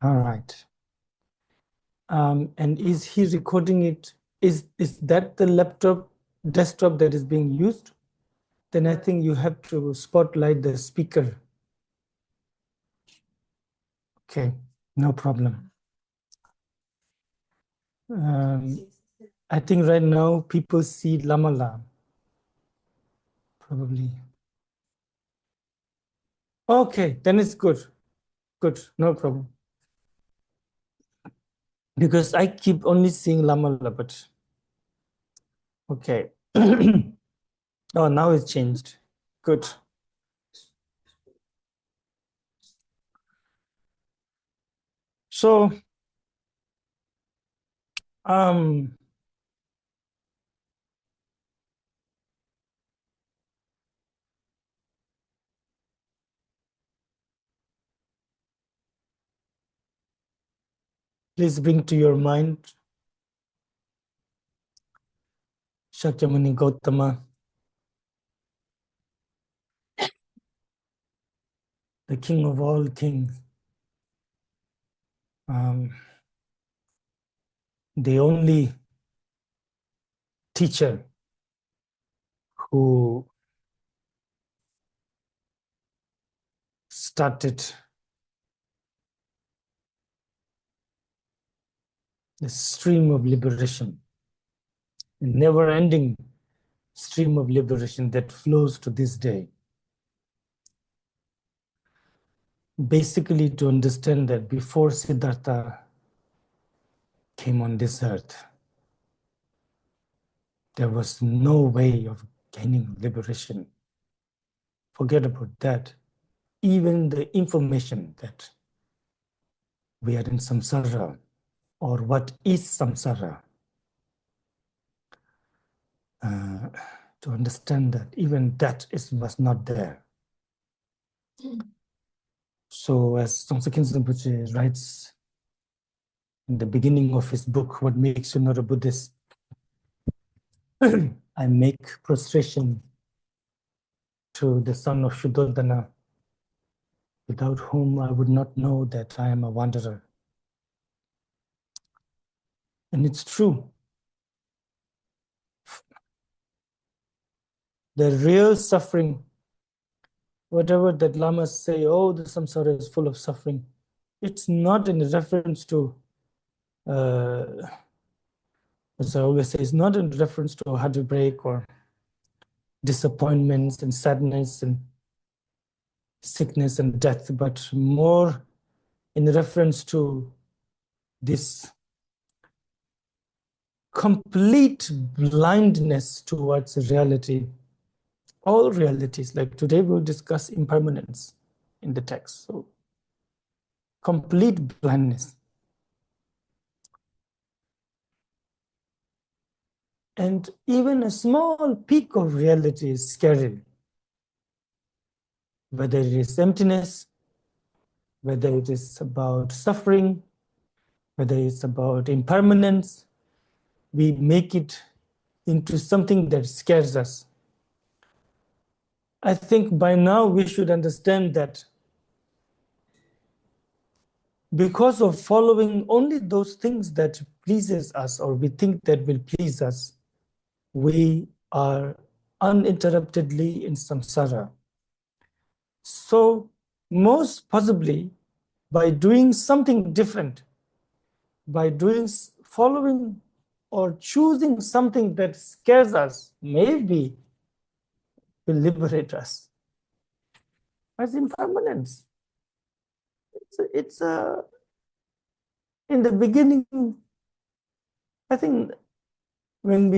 All right. And is he recording it? Is that the desktop that is being used? Then I think you have to spotlight the speaker. Okay, no problem. I think right now people see Lamala, probably. Okay, then it's good. Good, no problem. Because I keep only seeing Lamala, but okay. Oh, now it's changed. Good. So, please bring to your mind Shakyamuni Gautama, the king of all kings, the only teacher who started the stream of liberation, a never-ending stream of liberation that flows to this day. Basically, to understand that before Siddhartha came on this earth, there was no way of gaining liberation. Forget about that. Even the information that we are in samsara, or what is samsara, to understand that even that was not there. So as Songtse Khyentse Rinpoche writes in the beginning of his book, What Makes You Not a Buddhist, I make prostration to the son of Shuddhodana, without whom I would not know that I am a wanderer. And it's true. The real suffering, whatever that lamas say, oh, the samsara is full of suffering, it's not in reference to, as I always say, it's not in reference to heartbreak or disappointments and sadness and sickness and death, but more in reference to this complete blindness towards reality. All realities, like today we'll discuss impermanence in the text. So complete blindness. And even a small peak of reality is scary. Whether it is emptiness, whether it is about suffering, whether it's about impermanence, we make it into something that scares us. I think by now we should understand that because of following only those things that pleases us or we think that will please us, we are uninterruptedly in samsara. So most possibly by doing something different, by following or choosing something that scares us, maybe will liberate us. As impermanence. It's in the beginning, I think when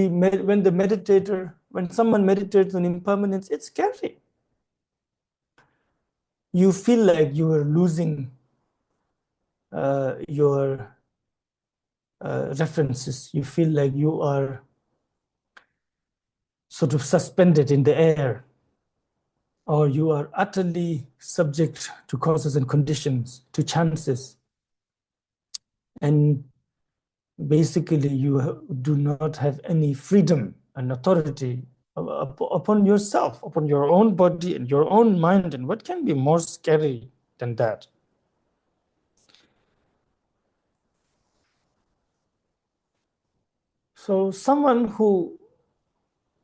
someone meditates on impermanence, it's scary. You feel like you are losing your references. You feel like you are sort of suspended in the air, or you are utterly subject to causes and conditions, to chances. And basically, you do not have any freedom and authority upon yourself, upon your own body and your own mind. And what can be more scary than that? So someone who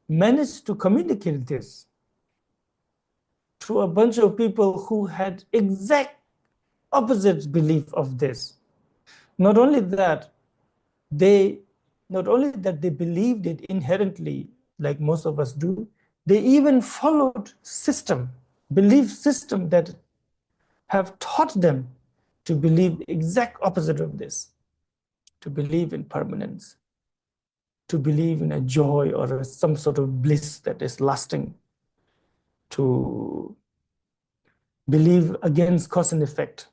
managed to communicate this to a bunch of people who had exact opposite belief of this. Not only that, they not only that they believed it inherently, like most of us do, they even followed belief system that have taught them to believe the exact opposite of this, to believe in permanence, to believe in a joy or some sort of bliss that is lasting, to believe against cause and effect.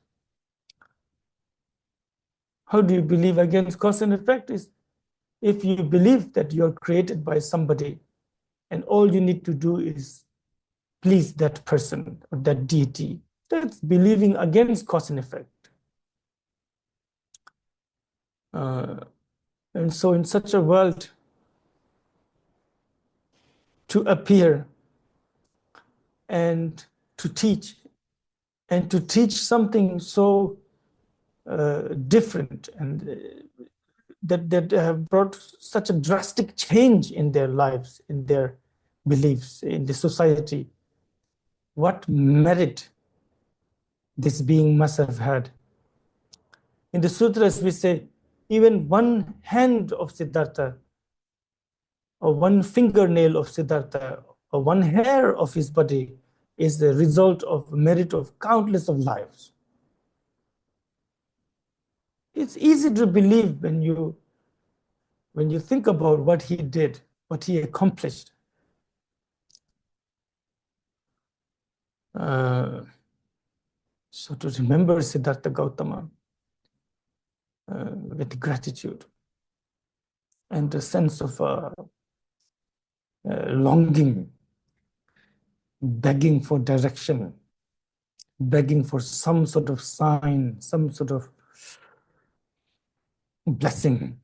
How do you believe against cause and effect? Is if you believe that you're created by somebody and all you need to do is please that person or that deity, that's believing against cause and effect. Uh, and so in such a world, to appear and to teach something so different and that have brought such a drastic change in their lives, in their beliefs, in the society. What merit this being must have had. In the sutras, we say even one hand of Siddhartha, or one fingernail of Siddhartha, or one hair of his body is the result of merit of countless of lives. It's easy to believe when you think about what he did, what he accomplished. So to remember Siddhartha Gautama with gratitude and a sense of longing, begging for direction, begging for some sort of sign, some sort of blessing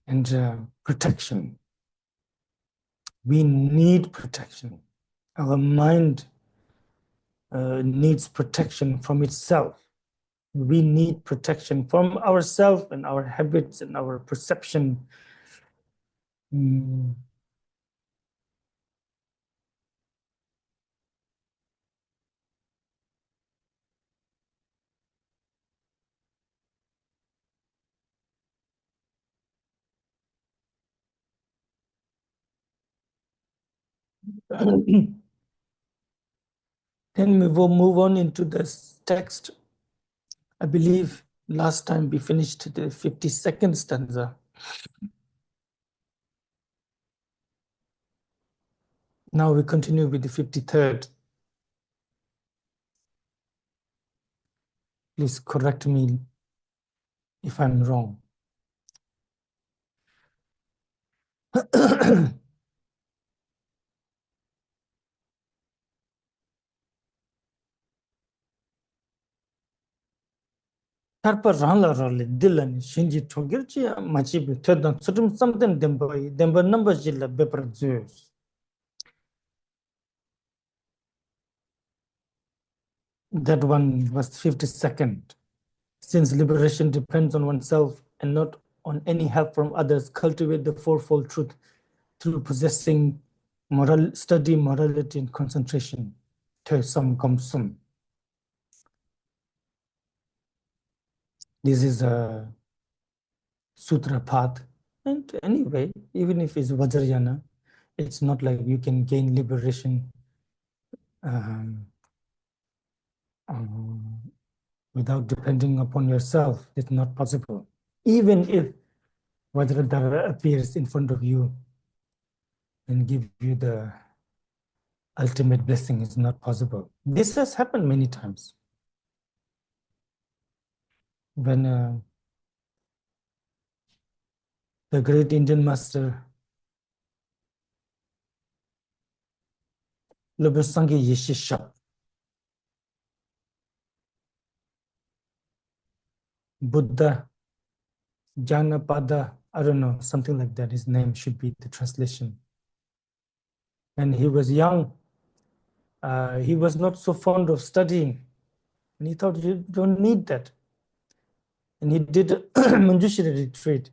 and protection. We need protection. Our mind needs protection from itself. We need protection from ourselves and our habits and our perception. Mm. Then we will move on into this text. I believe last time we finished the 52nd stanza. Now we continue with the 53rd. Please correct me if I'm wrong. Tarpa rangla rale dilani shinji togirchi machibi tedan sutum something demba number jilla bepar zeus. That one was 52nd. Since liberation depends on oneself and not on any help from others, cultivate the fourfold truth through possessing study, morality, and concentration. Sam Kamsum. This is a sutra path. And anyway, even if it's Vajrayana, it's not like you can gain liberation without depending upon yourself. It's not possible. Even if Vajradhara appears in front of you and give you the ultimate blessing, is not possible. This has happened many times. When the great Indian master Lobosangye Yeshisha, Buddha Janapada, I don't know, something like that, his name should be the translation. When he was young, he was not so fond of studying, and he thought you don't need that. and he did a Manjushri retreat.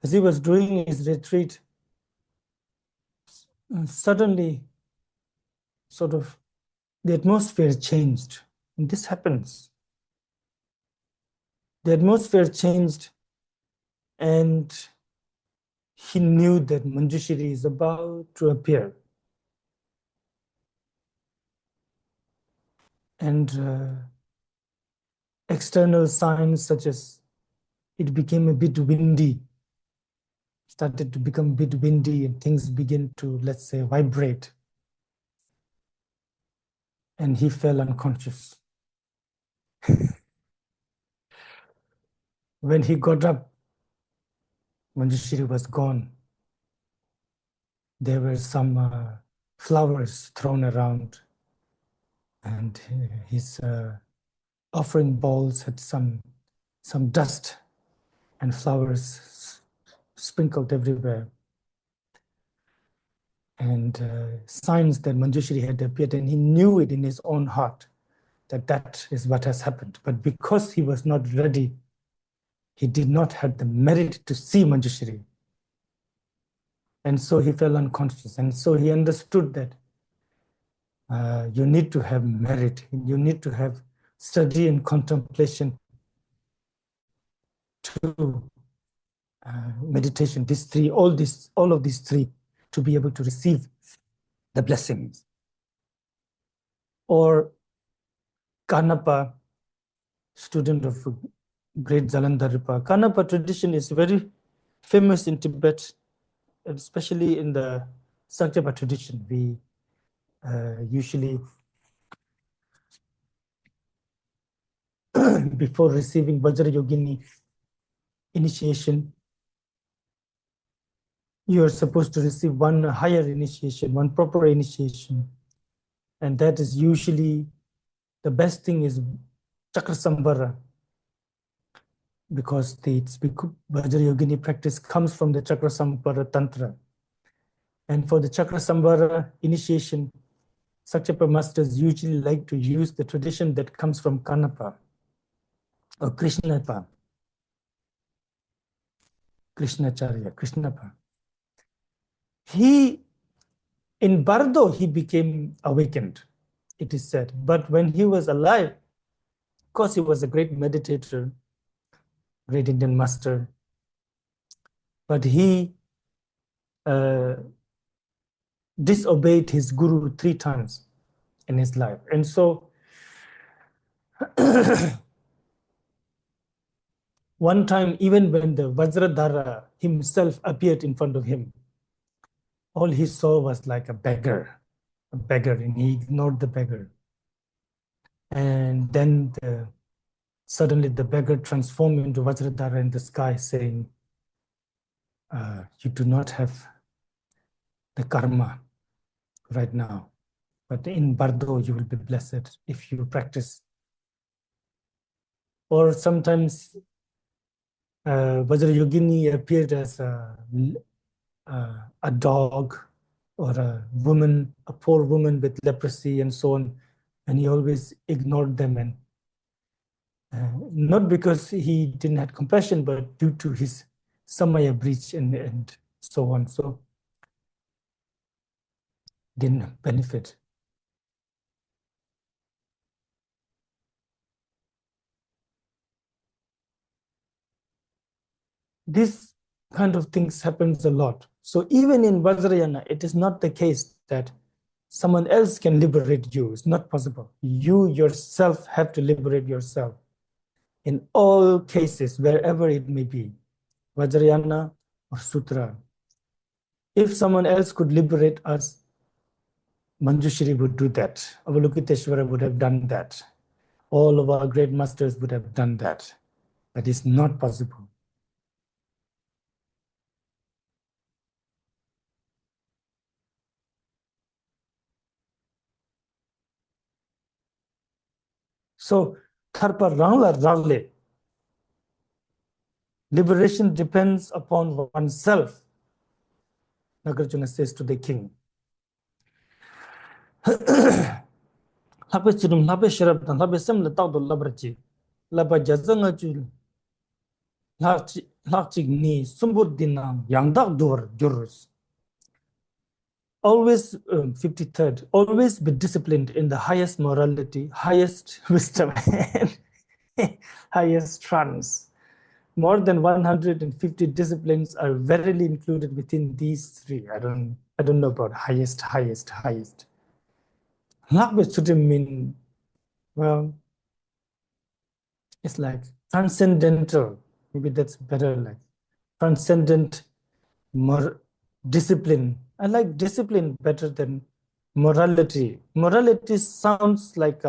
As he was doing his retreat, suddenly, sort of, the atmosphere changed. And this happens. The atmosphere changed, and he knew that Manjushri is about to appear. And external signs such as it became a bit windy, started to become a bit windy, and things begin to, let's say, vibrate. And he fell unconscious. When he got up, Manjushri was gone. There were some flowers thrown around, and his offering bowls had some dust and flowers sprinkled everywhere. And signs that Manjushri had appeared, and he knew it in his own heart that that is what has happened. But because he was not ready, he did not have the merit to see Manjushri. And so he fell unconscious. And so he understood that you need to have merit. You need to have study and contemplation to meditation. All of these three, to be able to receive the blessings. Or Kanapa, student of great Jalandhar. Kanapa tradition is very famous in Tibet, especially in the Sakyapa tradition. We usually, before receiving Vajrayogini initiation, you are supposed to receive one higher initiation, one proper initiation. And that is usually, the best thing is Chakrasambhara, because the Vajrayogini practice comes from the Chakrasambhara Tantra. And for the Chakrasambhara initiation, Sakyapa masters usually like to use the tradition that comes from Kanapa or Krishnapa, Krishnapa. In Bardo, he became awakened, it is said. But when he was alive, of course, he was a great meditator, great Indian master. But he disobeyed his guru 3 times in his life. And so one time, even when the Vajradhara himself appeared in front of him, all he saw was like a beggar, and he ignored the beggar. And then suddenly the beggar transformed into Vajradhara in the sky, saying, you do not have the karma right now, but in Bardo you will be blessed if you practice. Or sometimes Vajrayogini appeared as a dog or a woman, a poor woman with leprosy and so on, and he always ignored them, and not because he didn't have compassion, but due to his Samaya breach and so on. So didn't benefit. This kind of things happens a lot. So even in Vajrayana, it is not the case that someone else can liberate you. It's not possible. You yourself have to liberate yourself in all cases, wherever it may be, Vajrayana or Sutra. If someone else could liberate us, Manjushri would do that. Avalokiteshvara would have done that. All of our great masters would have done that. But it's not possible. So, Tharpa Rangla Rale, liberation depends upon oneself, Nagarjuna says to the king. laba jazanga chul lakchik ni sumbur dinang yangdak dur jurus. Always, 53rd, always be disciplined in the highest morality, highest wisdom, and highest trance. More than 150 disciplines are verily included within these three. I don't know about highest. Language shouldn't mean, well, it's like transcendental. Maybe that's better, like transcendent more discipline. I like discipline better than morality. Morality sounds like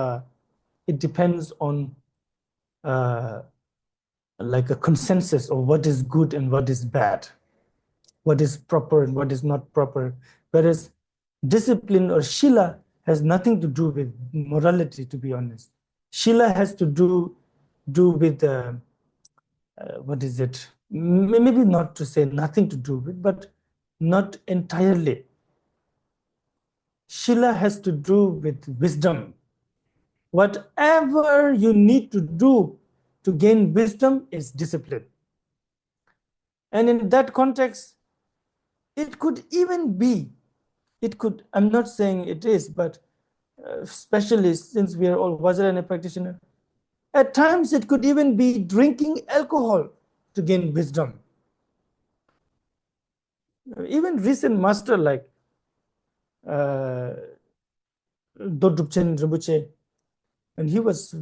it depends on like a consensus of what is good and what is bad, what is proper and what is not proper. Whereas discipline or Shila has nothing to do with morality, to be honest. Shila has to do with what is it? Maybe not to say nothing to do with, but not entirely. Shila has to do with wisdom. Whatever you need to do to gain wisdom is discipline. And in that context, it could even be, I'm not saying it is, but especially since we are all Vajrayana practitioners, at times it could even be drinking alcohol to gain wisdom. Even recent master like Dodrupchen Rinpoche, and he was,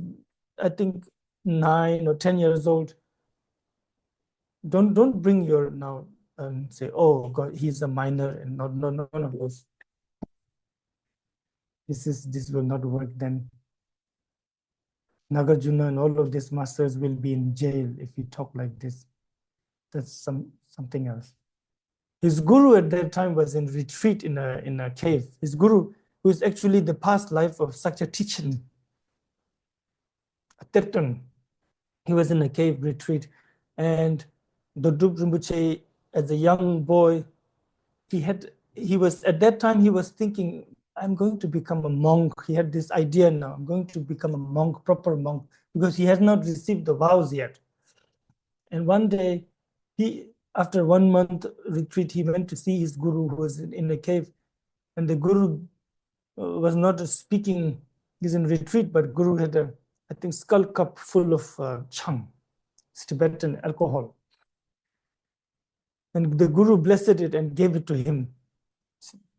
I think, 9 or 10 years old. Don't bring your now and say, oh God, he's a minor, and none of those. This will not work then. Nagarjuna and all of these masters will be in jail if you talk like this. That's something else. His guru at that time was in retreat in a cave. His guru, who is actually the past life of Sakya Tichin, Tirtan, he was in a cave retreat. And Dodrup Rinpoche, as a young boy, he was at that time he was thinking, I'm going to become a monk. He had this idea now, I'm going to become a monk, proper monk, because he has not received the vows yet. And one day, after 1 month retreat, he went to see his guru who was in a cave. And the guru was not speaking, he's in retreat, but guru had I think, skull cup full of chang, Tibetan alcohol. And the guru blessed it and gave it to him,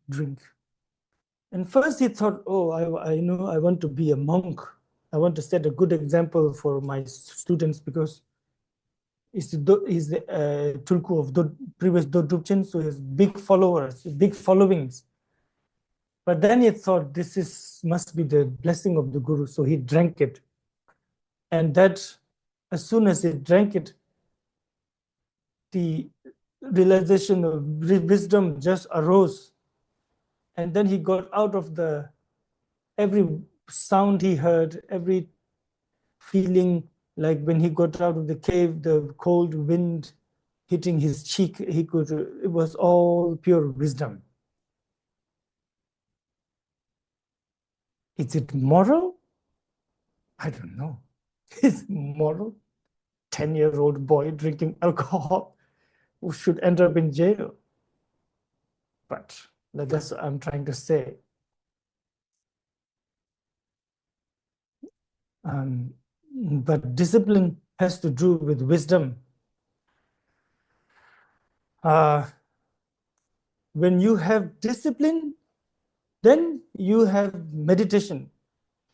drink. And first he thought, oh, I know I want to be a monk. I want to set a good example for my students because he's the Tulku of previous Dodrupchen, so he has big followers, big followings. But then he thought must be the blessing of the guru, so he drank it. And that, as soon as he drank it, the realization of wisdom just arose. And then he got out of every sound he heard, every feeling, like when he got out of the cave, the cold wind hitting his cheek, it was all pure wisdom. Is it moral? I don't know. Is it moral? 10-year-old boy drinking alcohol who should end up in jail. But that's what I'm trying to say. But discipline has to do with wisdom. When you have discipline, then you have meditation.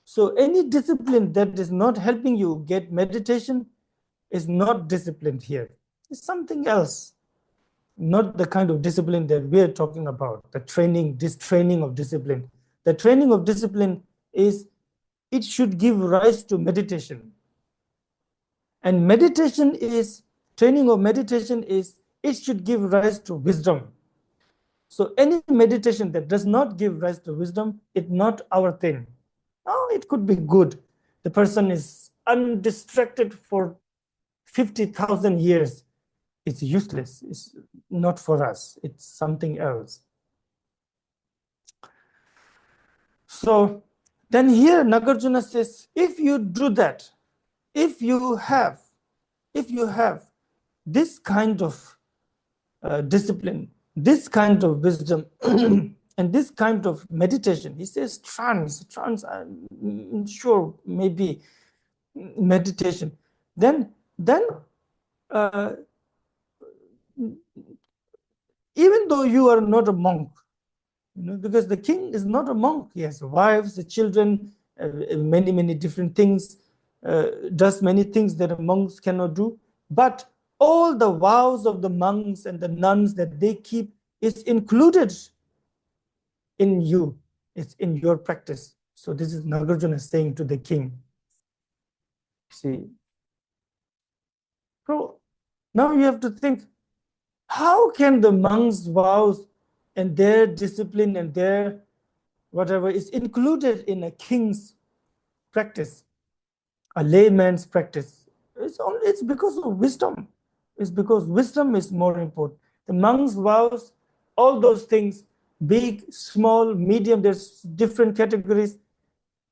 So any discipline that is not helping you get meditation is not disciplined here. It's something else, not the kind of discipline that we're talking about, this training of discipline. The training of discipline is, it should give rise to meditation. And training of meditation is, it should give rise to wisdom. So any meditation that does not give rise to wisdom, it's not our thing. Oh, it could be good. The person is undistracted for 50,000 years. It's useless. It's not for us. It's something else. So then here Nagarjuna says, if you do that, if you have this kind of discipline, this kind of wisdom, and this kind of meditation, he says trance, I'm sure maybe meditation, then uh, even though you are not a monk, because the king is not a monk, he has wives, children, many different things, does many things that monks cannot do, but all the vows of the monks and the nuns that they keep is included in you. It's in your practice. So this is Nagarjuna saying to the king. See, so now you have to think, how can the monks' vows and their discipline and their whatever is included in a king's practice, a layman's practice? It's because of wisdom. It's because wisdom is more important. The monks' vows, all those things, big, small, medium, there's different categories,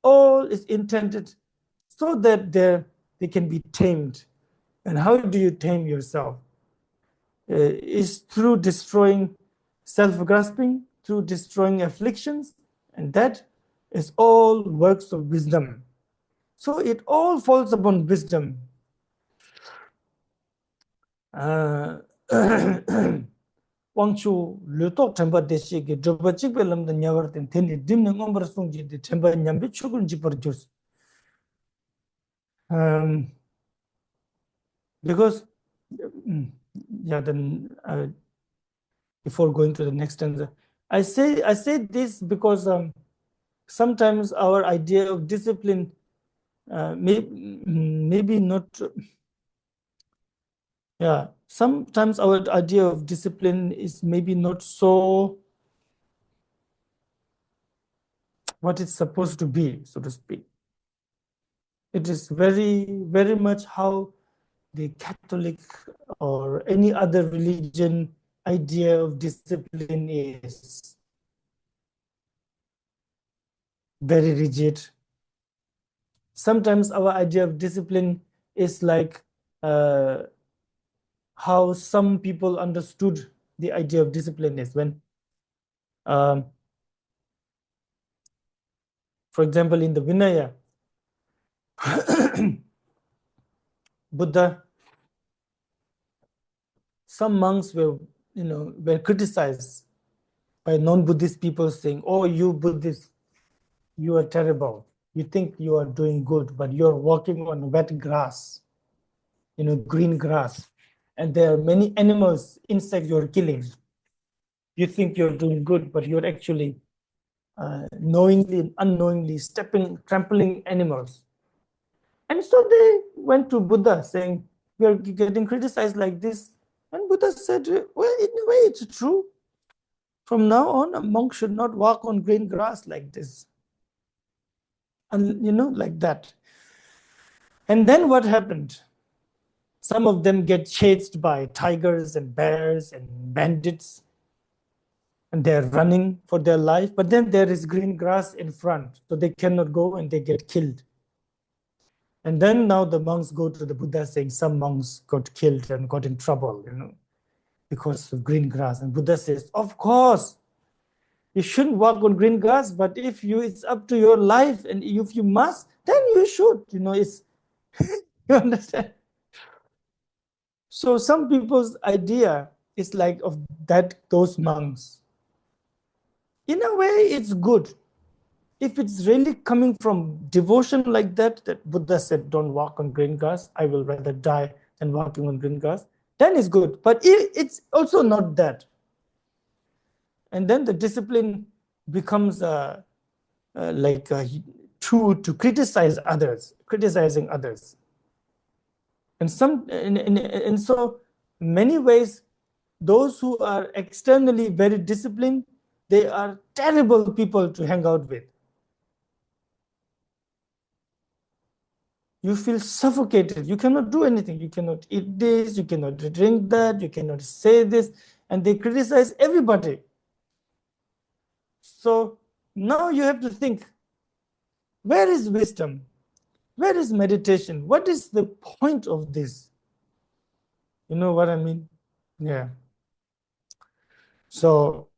all is intended so that they can be tamed. And how do you tame yourself? Is through destroying self-grasping, through destroying afflictions, and that is all works of wisdom. So it all falls upon wisdom. Wangchu lutok temba deshi ge droba chikbe lamda nyawar ten teni dimna ngombar sungji de temba nyambi chukun jipar jus. Because yeah, then before going to the next stanza, I say this because sometimes our idea of discipline maybe not. Yeah, sometimes our idea of discipline is maybe not so what it's supposed to be, so to speak. It is very much how the Catholic or any other religion idea of discipline is. Very rigid. Sometimes our idea of discipline is like how some people understood the idea of discipline is when, for example, in the Vinaya, Buddha, some monks were criticized by non-Buddhist people saying, oh, you Buddhists, you are terrible. You think you are doing good, but you're walking on wet grass, green grass. And there are many animals, insects you're killing. You think you're doing good, but you're actually knowingly and unknowingly trampling animals. And so they went to Buddha saying, we are getting criticized like this. And Buddha said, well, in a way, it's true. From now on, a monk should not walk on green grass like this. And, like that. And then what happened? Some of them get chased by tigers and bears and bandits. And they're running for their life. But then there is green grass in front. So they cannot go and they get killed. And then now the monks go to the Buddha saying some monks got killed and got in trouble, because of green grass. And Buddha says, of course, you shouldn't walk on green grass, but if it's up to your life and if you must, then you should, it's, you understand? So some people's idea is like of those monks. In a way, it's good. If it's really coming from devotion like that Buddha said, don't walk on green grass, I will rather die than walking on green grass, then it's good. But it's also not that. And then the discipline becomes like a tool to criticizing others. And so many ways, those who are externally very disciplined, they are terrible people to hang out with. You feel suffocated. You cannot do anything. You cannot eat this, you cannot drink that, you cannot say this, and they criticize everybody. So now you have to think, where is wisdom? Where is meditation? What is the point of this? You know what I mean? Yeah. So,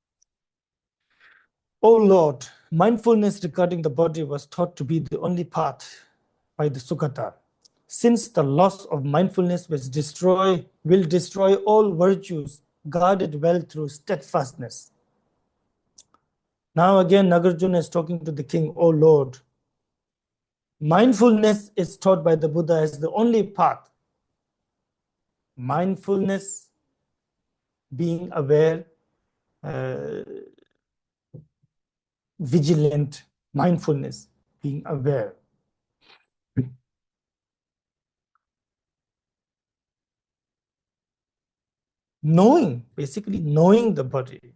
oh Lord, mindfulness regarding the body was thought to be the only path by the Sukata. Since the loss of mindfulness will destroy all virtues guarded well through steadfastness. Now again, Nagarjuna is talking to the king, oh Lord, mindfulness is taught by the Buddha as the only path. Mindfulness, being aware, uh, vigilant, mindfulness, being aware. Knowing, basically knowing the body.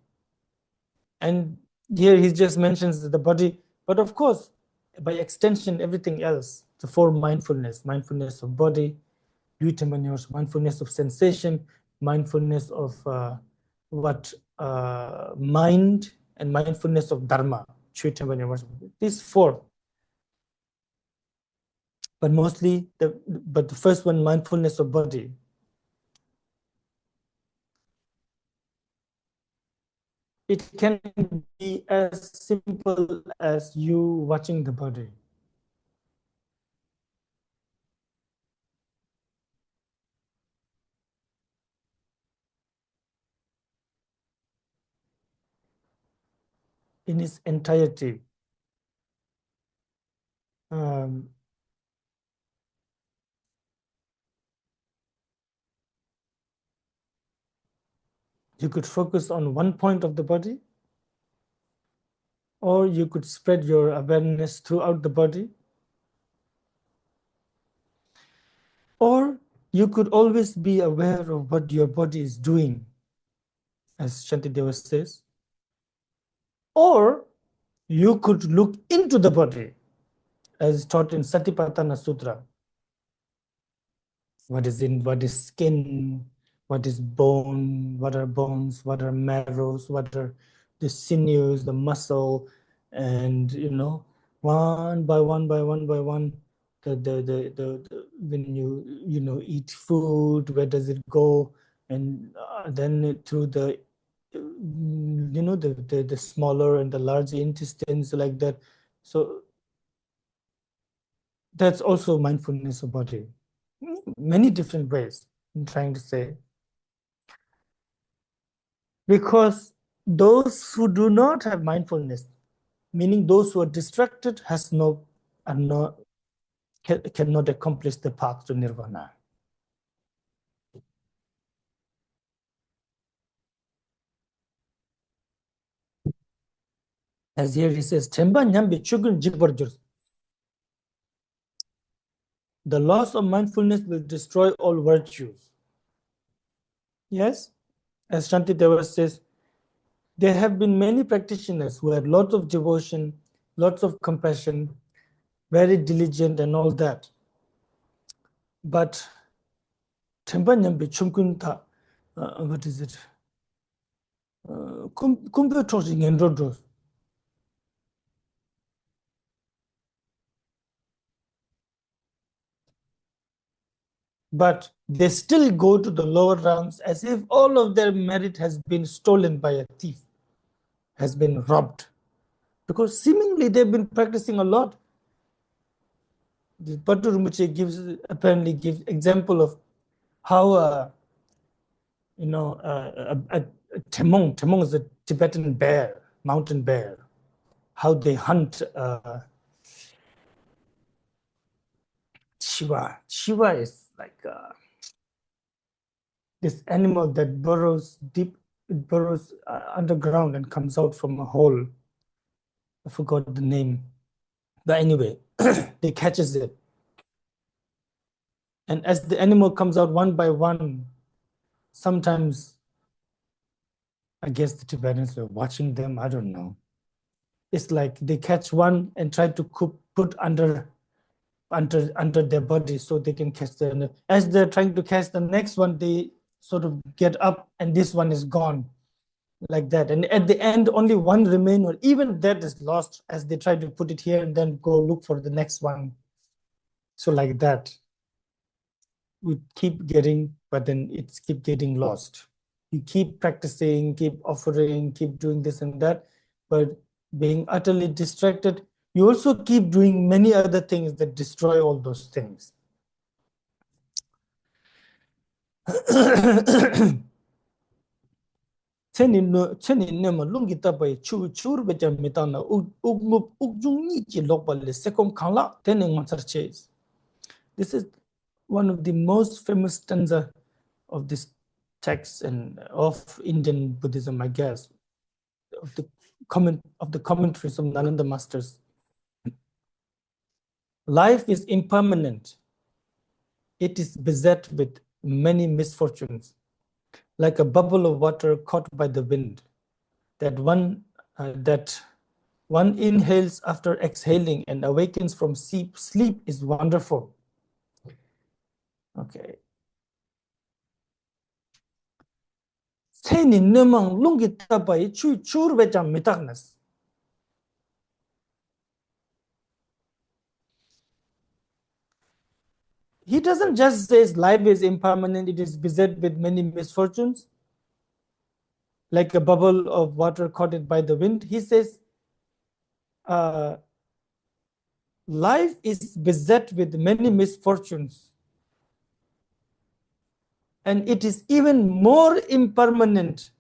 And here he just mentions the body, but of course, by extension, everything else, the four mindfulness of body, mindfulness of sensation, mindfulness of mind, and mindfulness of dharma, these four. But mostly, the first one, mindfulness of body. It can be as simple as you watching the body. In its entirety. You could focus on one point of the body, or you could spread your awareness throughout the body, or you could always be aware of what your body is doing, as Shantideva says, or you could look into the body, as taught in Satipatthana Sutra. What is skin, what is bone, what are bones, what are marrows, what are the sinews, the muscle, and one by one when you eat food, where does it go, and then through the the smaller and the large intestines, like that. So that's also mindfulness of body. Many different ways I'm trying to say. Because those who do not have mindfulness, meaning those who are distracted, cannot accomplish the path to nirvana. As here he says, the loss of mindfulness will destroy all virtues. Yes, as Shantideva says, there have been many practitioners who had lots of devotion, lots of compassion, very diligent and all that. But what is it? But they still go to the lower realms as if all of their merit has been stolen by a thief, has been robbed. Because seemingly they've been practicing a lot. Bhattu Rinpoche apparently gives example of how a temong is a Tibetan bear, mountain bear, how they hunt Shiva. Shiva is like this animal that burrows deep, it burrows underground and comes out from a hole. I forgot the name. But anyway, they catches it. And as the animal comes out one by one, sometimes I guess the Tibetans were watching them. I don't know. It's like they catch one and try to put under their body so they can catch the. As they're trying to catch the next one, they sort of get up and this one is gone, like that. And at the end, only one remain, or even that is lost as they try to put it here and then go look for the next one. So like that, we keep getting, but then it's keep getting lost. You keep practicing, keep offering, keep doing this and that, but being utterly distracted, you also keep doing many other things that destroy all those things. This is one of the most famous stanza of this text and of Indian Buddhism, I guess, of the commentaries of Nalanda masters. Life is impermanent. It is beset with many misfortunes, like a bubble of water caught by the wind, that one inhales after exhaling and awakens from sleep. Sleep is wonderful. Okay. He doesn't just say life is impermanent, it is beset with many misfortunes, like a bubble of water caught by the wind. He says, life is beset with many misfortunes, and it is even more impermanent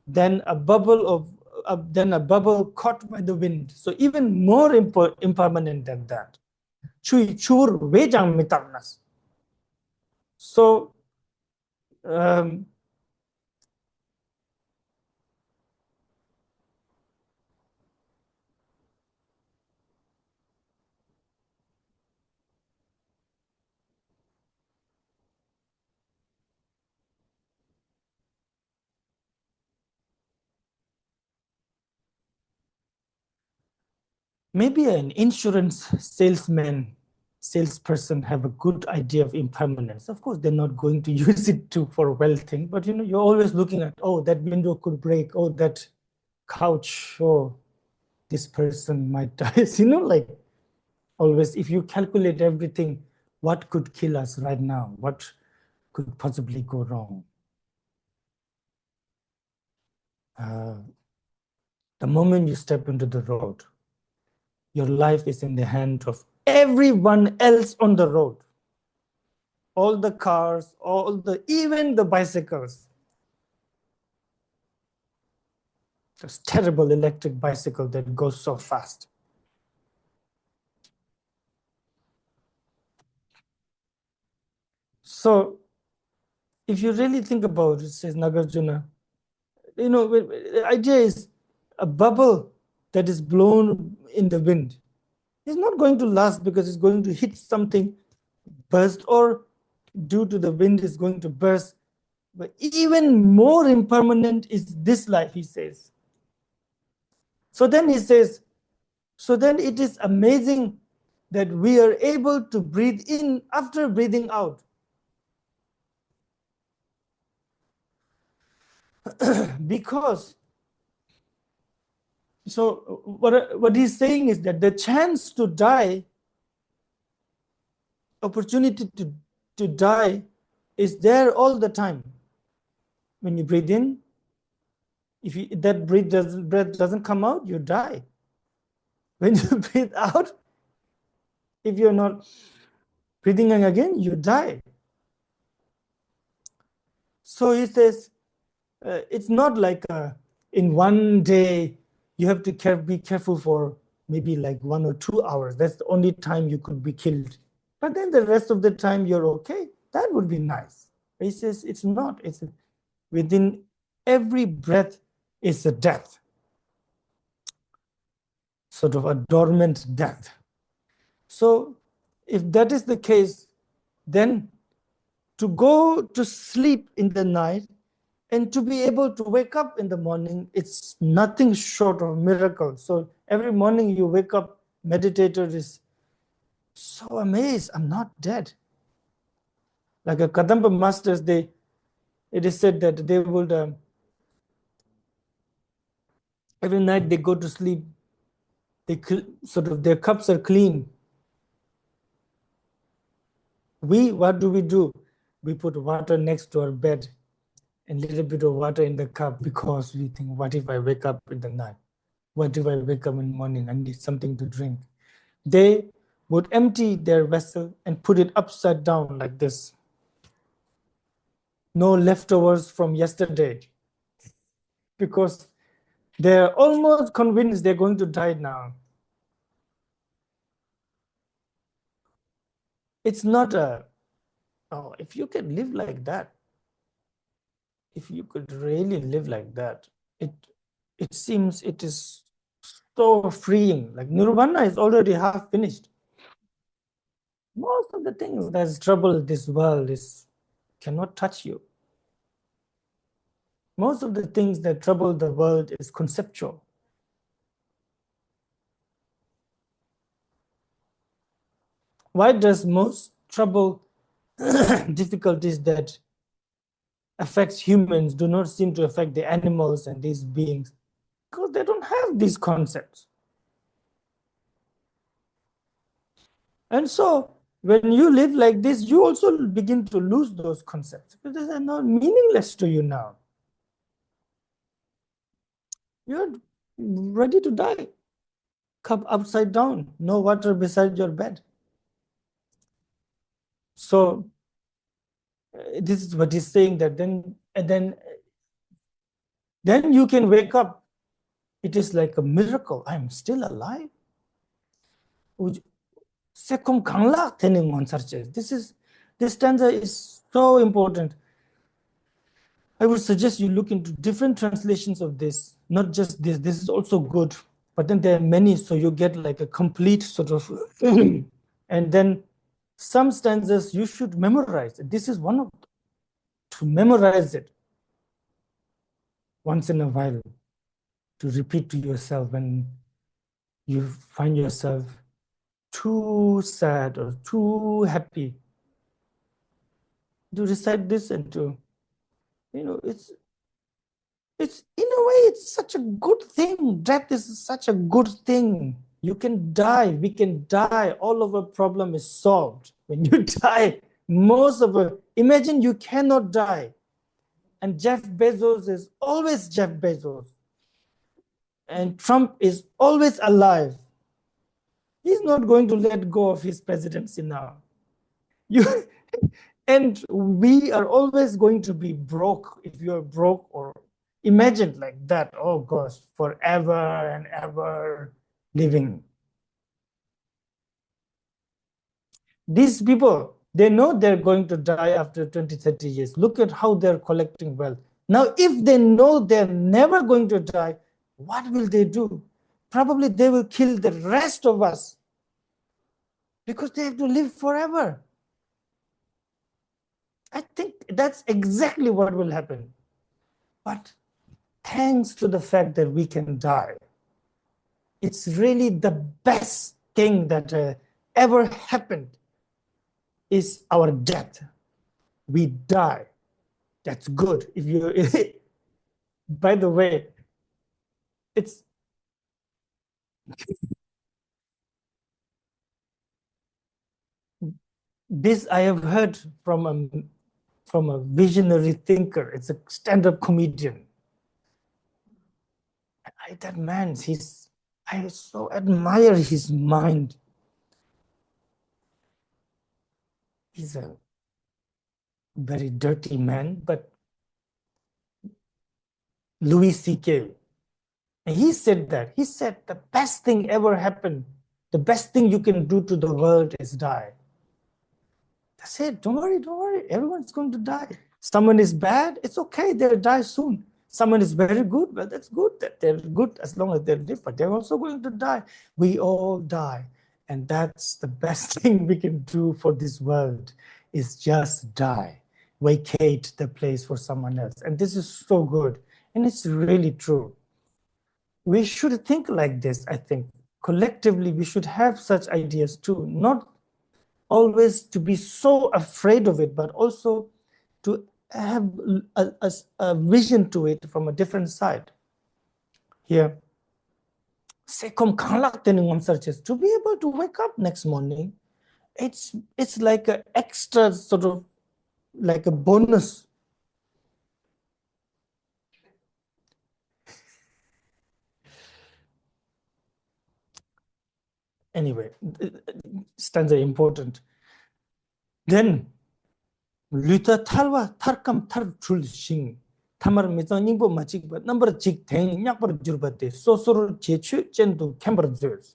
than a bubble caught by the wind. So even more impermanent than that. Chui chur wejang mitarnas. So maybe an insurance salesperson have a good idea of impermanence. Of course, they're not going to use it for a well thing, but you're always looking at, oh, that window could break, oh, that couch, oh, this person might die. Like always, if you calculate everything, what could kill us right now? What could possibly go wrong? The moment you step into the road, your life is in the hand of everyone else on the road. All the cars, even the bicycles. This terrible electric bicycle that goes so fast. So if you really think about it, says Nagarjuna, the idea is a bubble that is blown in the wind. It's not going to last because it's going to hit something, burst, or due to the wind is going to burst. But even more impermanent is this life, he says. So then he says, so then it is amazing that we are able to breathe in after breathing out. Because, so what he's saying is that the chance to die, opportunity to die is there all the time. When you breathe in, if that breath doesn't come out, you die. When you breathe out, if you're not breathing in again, you die. So he says, it's not like in one day you have to be careful for maybe like 1 or 2 hours. That's the only time you could be killed. But then the rest of the time you're okay. That would be nice. He says it's not. It's within every breath is a death, sort of a dormant death. So if that is the case, then to go to sleep in the night and to be able to wake up in the morning, it's nothing short of miracle. So every morning you wake up, meditator is so amazed, I'm not dead. Like a Kadamba masters, it is said that they would, every night they go to sleep, they sort of their cups are clean. What do? We put water next to our bed and a little bit of water in the cup because we think, what if I wake up in the night? What if I wake up in the morning? I need something to drink. They would empty their vessel and put it upside down like this. No leftovers from yesterday, because they're almost convinced they're going to die now. It's not if you can live like that, if you could really live like that, it seems it is so freeing. Like nirvana is already half finished. Most of the things that's troubled this world cannot touch you. Most of the things that trouble the world is conceptual. Why does most trouble difficulties that affects humans do not seem to affect the animals and these beings? Because they don't have these concepts. And so when you live like this, you also begin to lose those concepts because they're not meaningless to you now. You're ready to die. Cup upside down, no water beside your bed. So this is what he's saying, that then you can wake up. It is like a miracle. I'm still alive. This stanza is so important. I would suggest you look into different translations of this, not just this. This is also good, but then there are many, so you get like a complete sort of, and then some stanzas you should memorize. This is one of them. To memorize it once in a while, to repeat to yourself when you find yourself too sad or too happy. To recite this and to, it's in a way, it's such a good thing. Death is such a good thing. You can die, we can die. All of our problem is solved. When you die, imagine you cannot die. And Jeff Bezos is always Jeff Bezos. And Trump is always alive. He's not going to let go of his presidency now. And we are always going to be broke. If you're broke, or imagine like that, oh gosh, forever and ever living. These people, they know they're going to die after 20, 30 years. Look at how they're collecting wealth. Now, if they know they're never going to die, what will they do? Probably they will kill the rest of us because they have to live forever. I think that's exactly what will happen. But thanks to the fact that we can die, it's really the best thing that ever happened is our death. We die. That's good. If you, by the way, this I have heard from a visionary thinker. It's a stand-up comedian. That man, I so admire his mind. He's a very dirty man, but Louis C.K. And he said the best thing ever happened. The best thing you can do to the world is die. That's it. Don't worry. Everyone's going to die. Someone is bad, it's okay. They'll die soon. Someone is very good, well, that's good that they're good as long as they live, but they're also going to die. We all die. And that's the best thing we can do for this world, is just die. Vacate the place for someone else. And this is so good. And it's really true. We should think like this, I think. Collectively, we should have such ideas too. Not always to be so afraid of it, but also to have a vision to it from a different side. Here, to be able to wake up next morning it's like an extra sort of like a bonus. Anyway, stanza important. Then Luther Talwa Tarkam Tar Chulshing Tamar Mizanimbo Machik, but number chick tang Yakbar Jurbate, so Chechu Chendu Camberzers.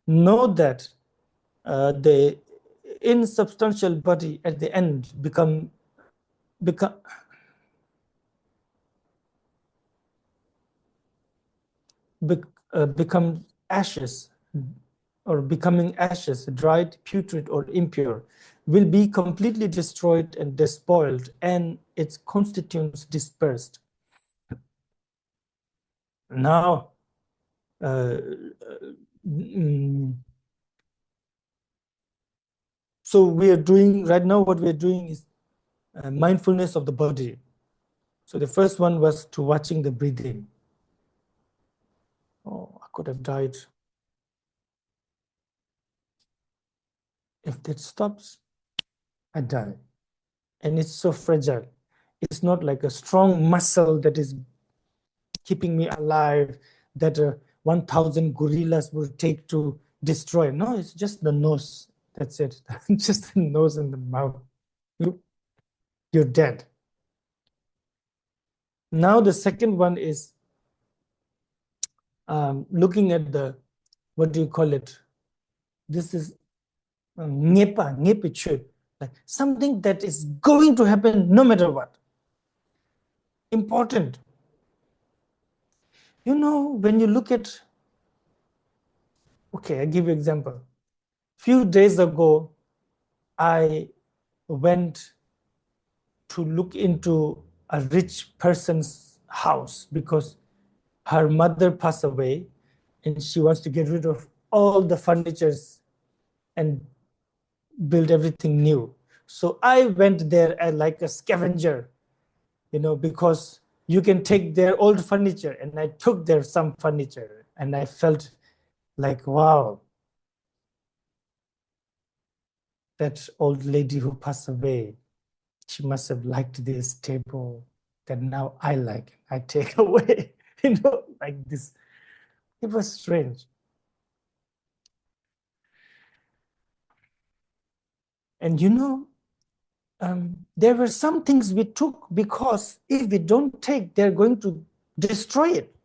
Know that the insubstantial body at the end become become ashes, or becoming ashes, dried, putrid, or impure, will be completely destroyed and despoiled, and its constituents dispersed. Now, so we are doing right now, what we're doing is mindfulness of the body. So the first one was to watching the breathing. Oh, I could have died. If that stops, I die. And it's so fragile. It's not like a strong muscle that is keeping me alive, that 1,000 gorillas will take to destroy. No, it's just the nose. That's it. Just the nose and the mouth. You're dead. Now the second one is looking at the, what do you call it? This is ngepa, ngepichu, like something that is going to happen no matter what. Important. You know, when you look at, okay, I give you an example. Few days ago, I went to look into a rich person's house because her mother passed away and she wants to get rid of all the furnitures and build everything new. So I went there as like a scavenger, because you can take their old furniture, and I took their some furniture and I felt like, wow, that old lady who passed away, she must have liked this table that now I like. I take away, like this. It was strange. And there were some things we took because if we don't take, they're going to destroy it.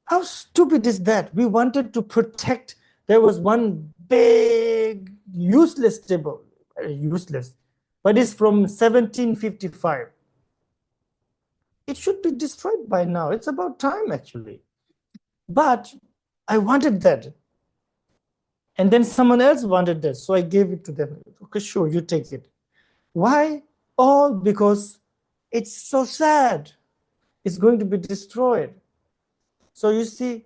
How stupid is that? We wanted to protect. There was one big useless table, useless, but it's from 1755. It should be destroyed by now. It's about time, actually. But I wanted that. And then someone else wanted that. So I gave it to them. Okay, sure, you take it. Why? All because it's so sad. It's going to be destroyed. So you see,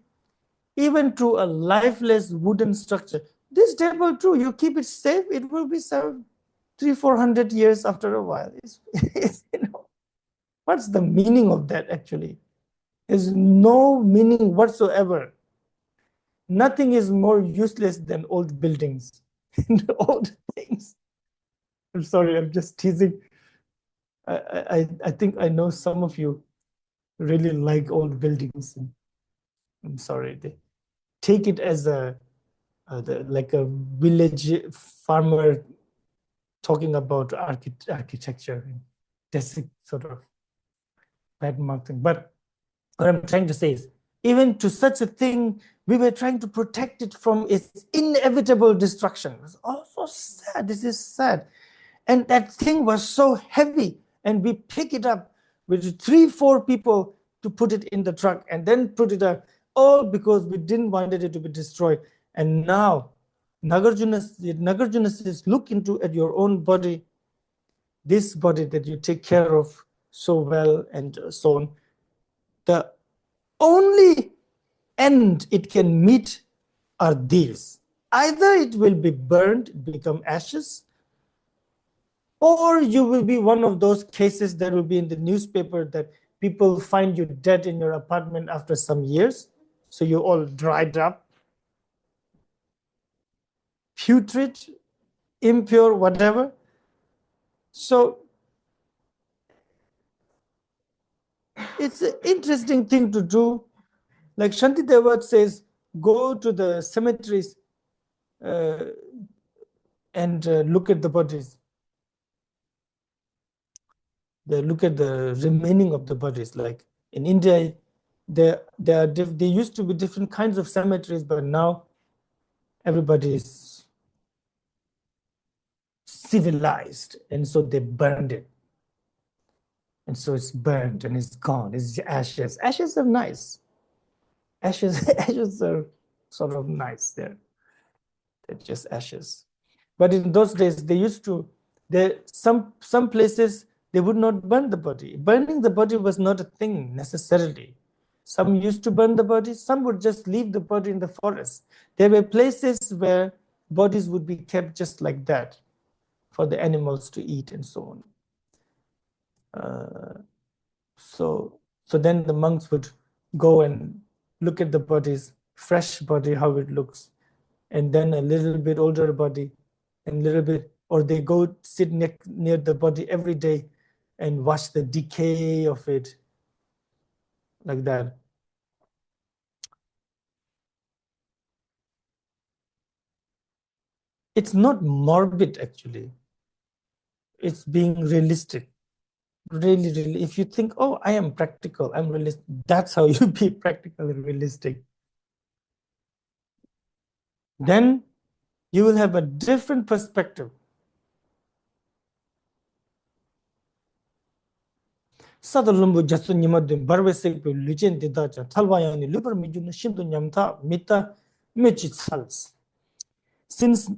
even to a lifeless wooden structure, this table too, you keep it safe, it will be served 300-400 years after a while. What's the meaning of that actually? There's no meaning whatsoever. Nothing is more useless than old buildings and old things. I'm sorry, I'm just teasing. I think I know some of you really like old buildings. I'm sorry. They take it as like a village farmer talking about architecture. That's sort of bad marketing. But what I'm trying to say is, even to such a thing, we were trying to protect it from its inevitable destruction. It's all so sad. This is sad. And that thing was so heavy. And we pick it up with 3-4 people to put it in the truck and then put it up, all because we didn't want it to be destroyed. And now, Nagarjuna says, look at your own body, this body that you take care of so well and so on. The only end it can meet are these. Either it will be burned, become ashes, or you will be one of those cases that will be in the newspaper that people find you dead in your apartment after some years. So you all dried up. putrid, impure, whatever. So it's an interesting thing to do. Like Shanti Devat says, go to the cemeteries and look at the bodies. They look at the remaining of the bodies. Like in India, there used to be different kinds of cemeteries, but now everybody is civilized, and so they burned it. And so it's burned and it's gone. It's ashes. Ashes are nice. Ashes are sort of nice. They're just ashes. But in those days, they used to, some places, they would not burn the body. Burning the body was not a thing necessarily. Some used to burn the body, some would just leave the body in the forest. There were places where bodies would be kept just like that for the animals to eat and so on. So then the monks would go and look at the bodies, fresh body, how it looks, and then a little bit older body, and a little bit, or they go sit near the body every day and watch the decay of it, like that. It's not morbid, actually. It's being realistic. Really, really. If you think, oh, I am practical, I'm realistic, that's how you be practical and realistic. Then you will have a different perspective. 사들lumbu jasu nimadun barwe sekpe lujen didaja talwayani libar mijuna shindu nyamta mita mechi sals. Since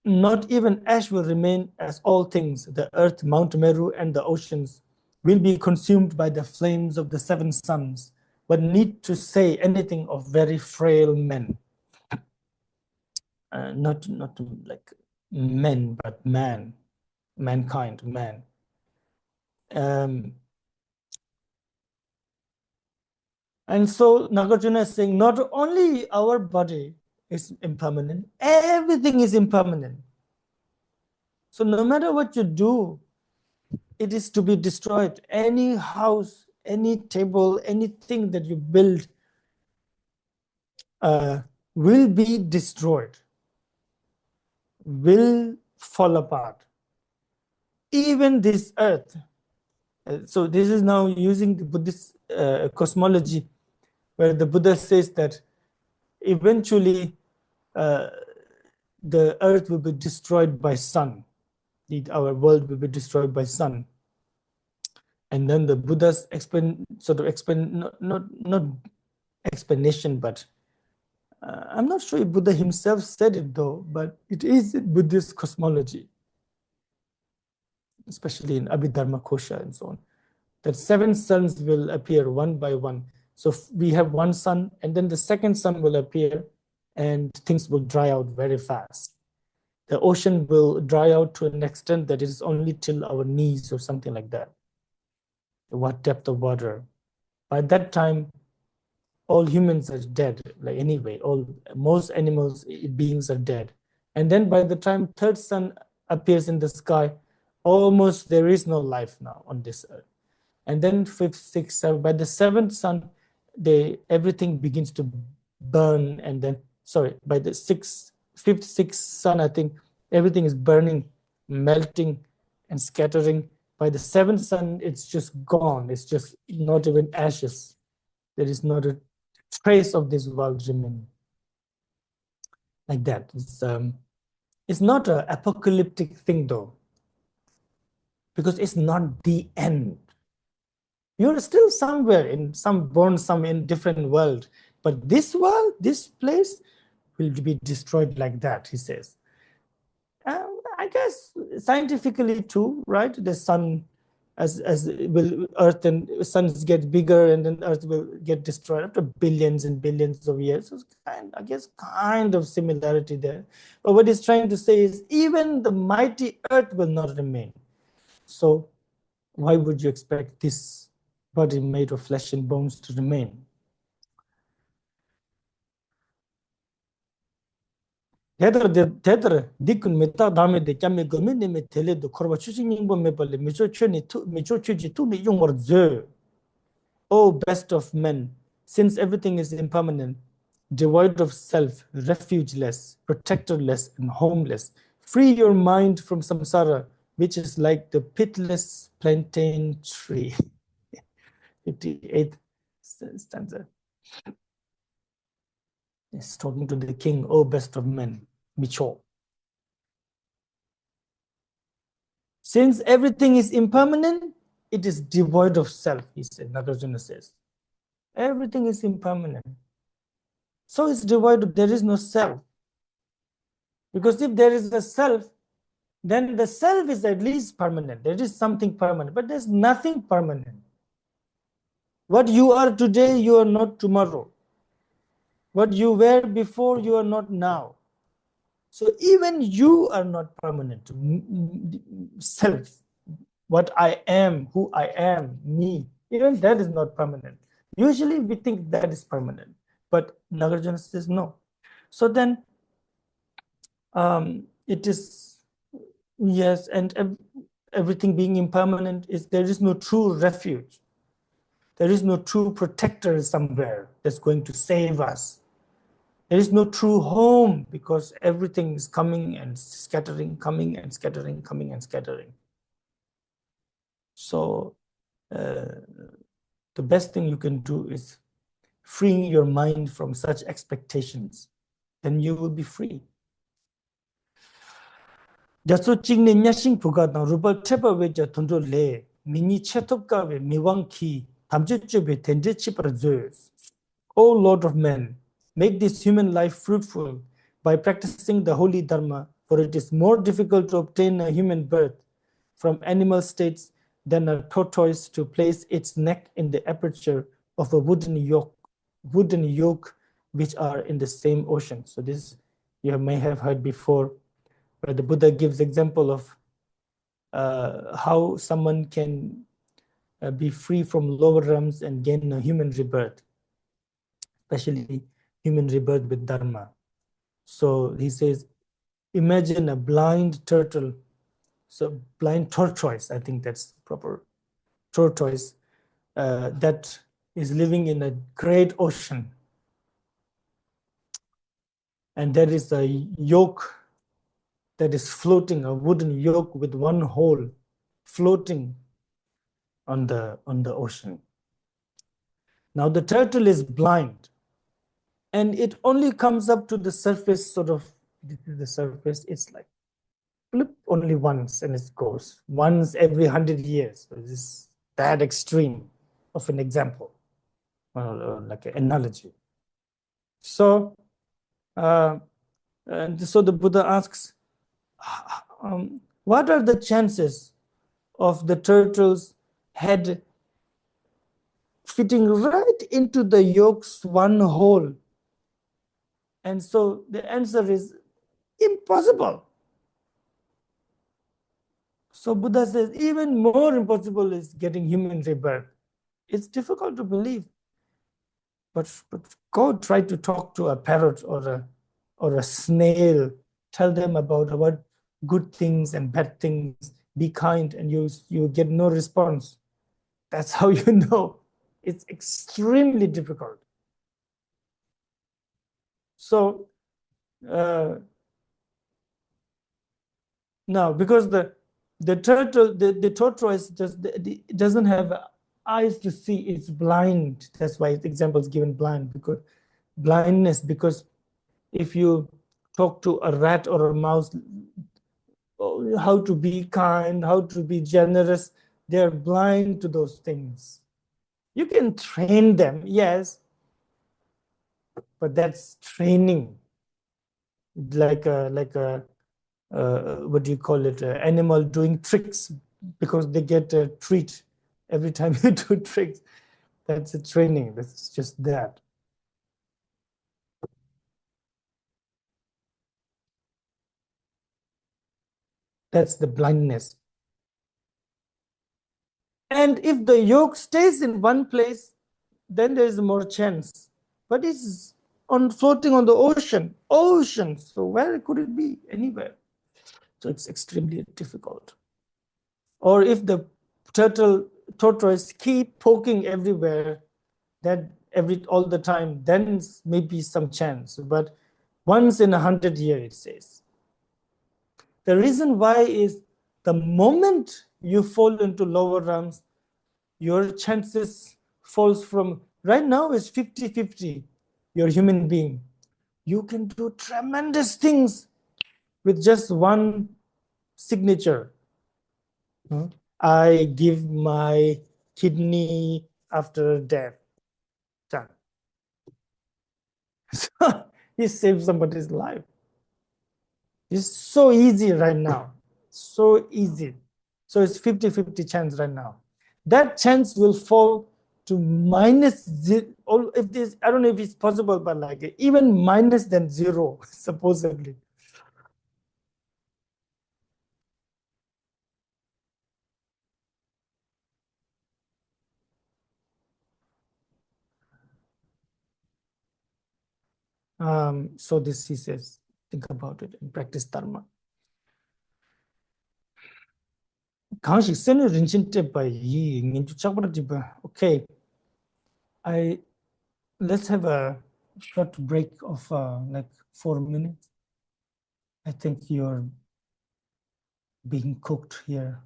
not even ash will remain as all things, the earth, Mount Meru, and the oceans will be consumed by the flames of the seven suns, but need to say anything of very frail men. Not like men, but man, mankind, man. And so Nagarjuna is saying, not only our body is impermanent, everything is impermanent. So no matter what you do, it is to be destroyed. Any house, any table, anything that you build will be destroyed, will fall apart. Even this earth. So this is now using the Buddhist cosmology, where the Buddha says that eventually the earth will be destroyed by sun. Our world will be destroyed by sun. And then the Buddha's not explanation, but I'm not sure if Buddha himself said it though, but it is Buddhist cosmology, especially in Abhidharma Kosha and so on, that seven suns will appear one by one. So we have one sun, and then the second sun will appear, and things will dry out very fast. The ocean will dry out to an extent that it is only till our knees or something like that. What depth of water? By that time, all humans are dead. Like anyway, most animals, beings are dead. And then by the time third sun appears in the sky, almost there is no life now on this earth. And then fifth, sixth, seventh, by the seventh sun, everything begins to burn. And then, sorry, by the fifth, sixth sun, I think everything is burning, melting, and scattering. By the seventh sun, it's just gone. It's just not even ashes. There is not a trace of this world remaining. Like that. It's not an apocalyptic thing though, because it's not the end. You're still somewhere born some in different world, but this world, this place will be destroyed like that, he says. I guess scientifically too, right? The sun, as will Earth and suns get bigger, and then Earth will get destroyed after billions and billions of years. So I guess kind of similarity there. But what he's trying to say is even the mighty Earth will not remain. So why would you expect this body made of flesh and bones to remain? 대들 디군 메타 다음에 데 짬에 거면네 텔레도 코르바 추싱님 보면 벌레 미초 추니 투 미초 추지 투니 용어 저 O best of men, since everything is impermanent, devoid of self, refugeless, protectorless, and homeless, free your mind from samsara, which is like the pitless plantain tree. 58th stanza. It's talking to the king, O best of men, Micho. Since everything is impermanent, it is devoid of self, he said. Nagarjuna says. Everything is impermanent. So it's devoid, there is no self. Because if there is a self, then the self is at least permanent. There is something permanent, but there's nothing permanent. What you are today, you are not tomorrow. What you were before, you are not now. So even you are not permanent. Self, what I am, who I am, me, even that is not permanent. Usually we think that is permanent, but Nagarjuna says no. So then it is, yes, and everything being impermanent, is there is no true refuge. There is no true protector somewhere that's going to save us. There is no true home because everything is coming and scattering, coming and scattering, coming and scattering. So the best thing you can do is freeing your mind from such expectations. Then you will be free. Jaso chingne nyashing puga na rubal chepa weja tondo le mini chetopka we miwang ki tamje chube tenje chipar zeus. O Lord of men, make this human life fruitful by practicing the holy dharma, for it is more difficult to obtain a human birth from animal states than a tortoise to place its neck in the aperture of a wooden yoke which are in the same ocean. So this you may have heard before, where the Buddha gives example of how someone can be free from lower realms and gain a human rebirth, especially human rebirth with dharma. So he says, imagine a blind turtle, so blind tortoise, I think that's proper, tortoise, that is living in a great ocean. And there is a yoke that is floating, a wooden yoke with one hole floating on the ocean. Now the turtle is blind and it only comes up to the surface, sort of, this is the surface, it's like flip only once and it goes once every 100 years. So this is that extreme of an example, like an analogy. So, and so the Buddha asks, what are the chances of the turtle's head fitting right into the yoke's one hole? And so the answer is impossible. So Buddha says even more impossible is getting human rebirth. It's difficult to believe. But go try to talk to a parrot or a snail. Tell them about what good things and bad things. Be kind, and you get no response. That's how you know it's extremely difficult. So now, because the turtle, the tortoise doesn't have eyes to see, it's blind. That's why the example is given blind, because blindness, because if you talk to a rat or a mouse, how to be kind, how to be generous, they're blind to those things. You can train them, yes, but that's training, like a what do you call it, animal doing tricks because they get a treat every time you do tricks. That's a training. That's just that. That's the blindness. And if the yoke stays in one place, then there is more chance. But it's on floating on the ocean. Ocean. So where could it be? Anywhere. So it's extremely difficult. Or if the tortoise keep poking everywhere, that all the time, then maybe some chance. But once in 100 years, it says. The reason why is the moment you fall into lower realms, your chances falls from right now is 50-50. You're a human being. You can do tremendous things with just one signature. I give my kidney after death. Done. So he saved somebody's life. It's so easy right now. So easy. So it's 50-50 chance right now. That chance will fall to minus zero. If this, I don't know if it's possible, but like even minus than zero, supposedly. So this he says, think about it and practice dharma. Okay, let's have a short break of like 4 minutes. I think you're being cooked here.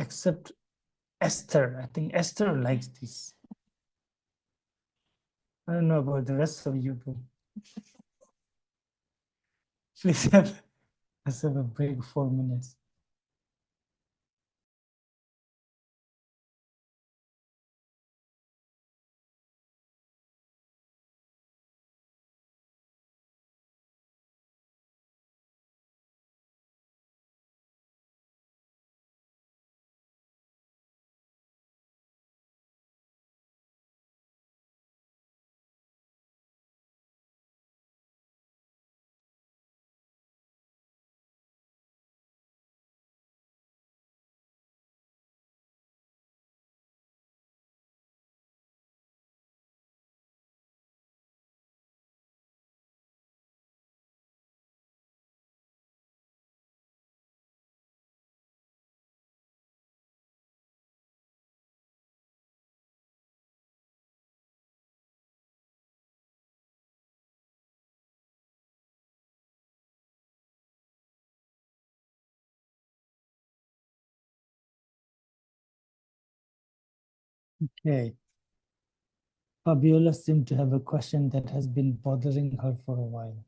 Except Esther. I think Esther likes this. I don't know about the rest of you, but please let's have a break 4 minutes. Okay. Fabiola seemed to have a question that has been bothering her for a while.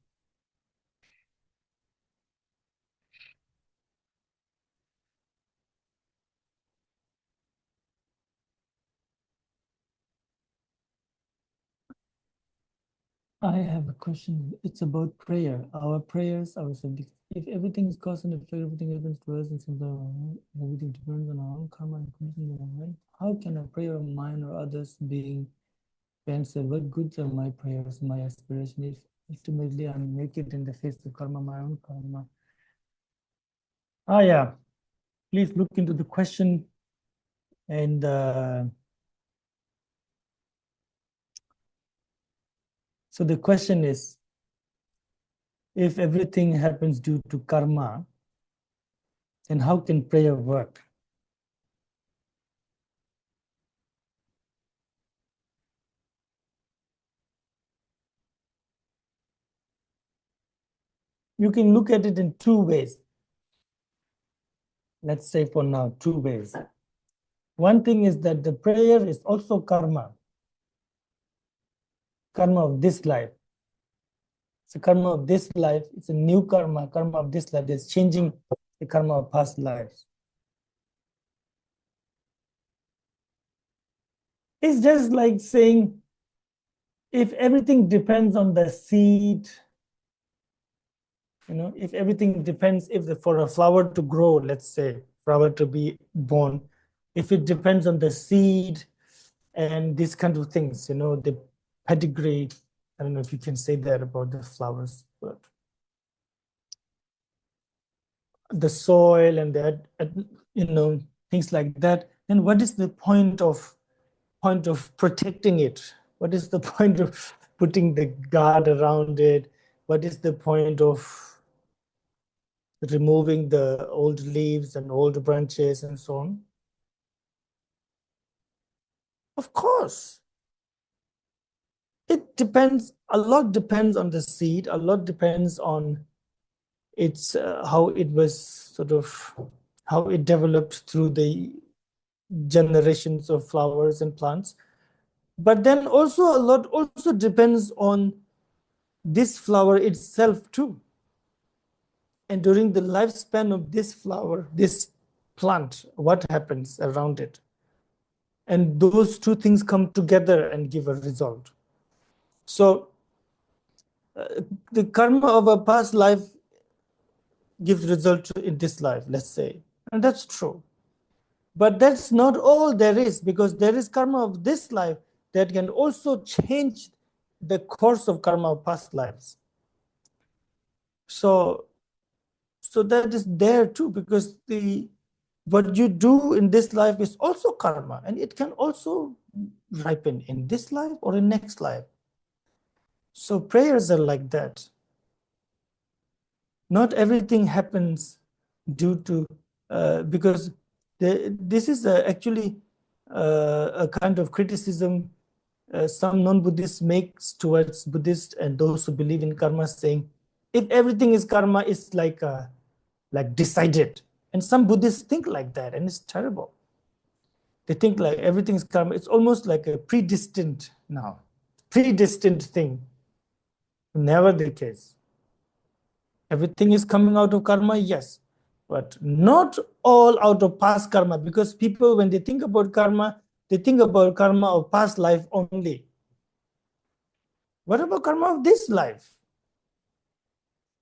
I have a question. It's about prayer. Our prayers, our subjects. If everything is cause and effect, everything happens to us, and everything depends on our own karma and commitment. How can a prayer of mine or others being answered? What goods are my prayers, my aspiration, if ultimately I make it in the face of karma, my own karma? Yeah. Please look into the question and so the question is, if everything happens due to karma, then how can prayer work? You can look at it in two ways. Let's say for now, two ways. One thing is that the prayer is also karma of this life. It's a karma of this life. It's a new karma of this life that's changing the karma of past lives. It's just like saying, if everything depends on the seed, if everything depends, for a flower to grow, let's say, flower to be born, if it depends on the seed and these kind of things, the pedigree, I don't know if you can say that about the flowers, but the soil and that, things like that, then what is the point of protecting it? What is the point of putting the guard around it? What is the point of removing the old leaves and old branches and so on? Of course, it depends. A lot depends on the seed. A lot depends on its how it was sort of how it developed through the generations of flowers and plants. But then also a lot also depends on this flower itself too. And during the lifespan of this flower, this plant, what happens around it? And those two things come together and give a result. So the karma of a past life gives result in this life, let's say. And that's true. But that's not all there is, because there is karma of this life that can also change the course of karma of past lives. So that is there too, because what you do in this life is also karma, and it can also ripen in this life or in next life. So prayers are like that. Not everything happens due to because this is actually a kind of criticism some non-Buddhists makes towards Buddhists and those who believe in karma, saying if everything is karma, it's like decided. And some Buddhists think like that, and it's terrible. They think like everything is karma. It's almost like a predestined now, predestined thing. Never the case. Everything is coming out of karma, yes, but not all out of past karma, because people, when they think about karma, they think about karma of past life only. What about karma of this life?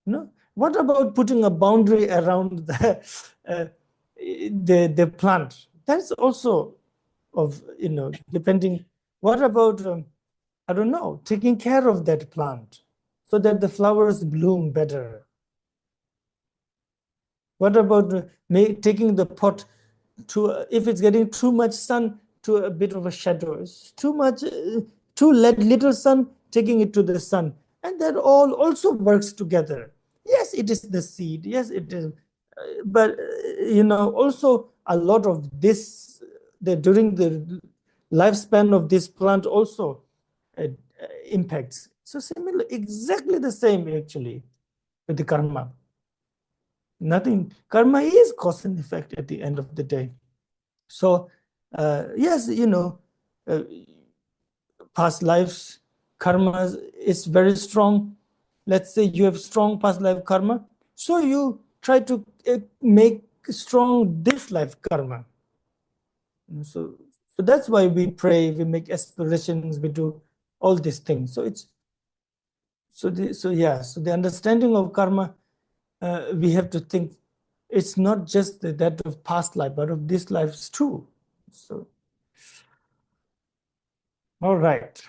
No? What about putting a boundary around the plant? That's also of, depending. What about, I don't know, taking care of that plant so that the flowers bloom better? What about taking the pot to, if it's getting too much sun, to a bit of a shadow? It's too much, too little sun, taking it to the sun. And that all also works together. Yes, it is the seed. Yes, it is. But, also a lot of this, during the lifespan of this plant also impacts. So similar, exactly the same actually with the karma. Nothing. Karma is cause and effect at the end of the day. So, yes, uh, past lives karma is very strong. Let's say you have strong past life karma, so you try to make strong this life karma. So that's why we pray, we make aspirations, we do all these things. So so the understanding of karma, we have to think it's not just that of past life, but of this life too. So, all right.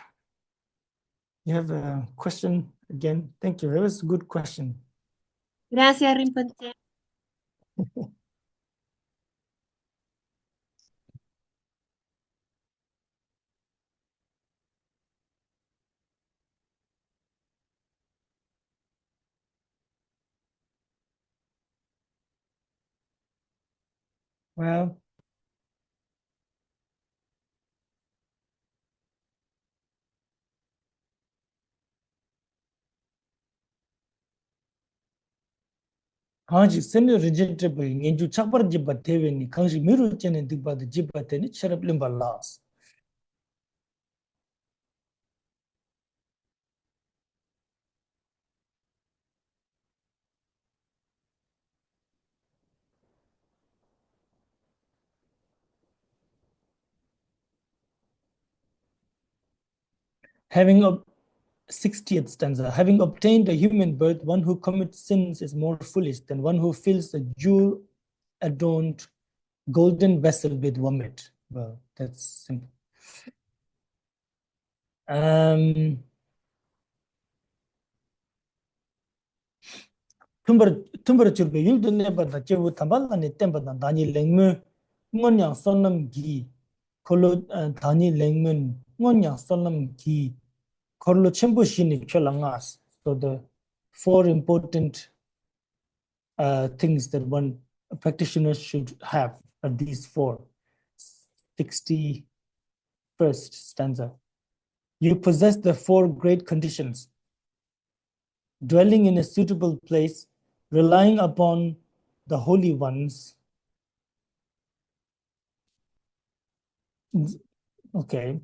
You have a question again? Thank you. That was a good question. Gracias, Rinpoche. Well, kanji semi regenerative ngenju chakpar jibba tewe ni kanji miru chene dikba de jibba te ni cherab limba las. Having a 60th stanza, having obtained a human birth, one who commits sins is more foolish than one who fills a jewel adorned golden vessel with vomit. Well, that's simple. tumbar churbe yul dunne bada chebu tambala ne temba dan dani lengme ngon yang sonam gi kolo dhani lengmen ngon yang sonam gi korlo chenpo shini cholangas. So the four important things that one practitioner should have are these four. 61st stanza. You possess the four great conditions: dwelling in a suitable place, relying upon the holy ones. Okay.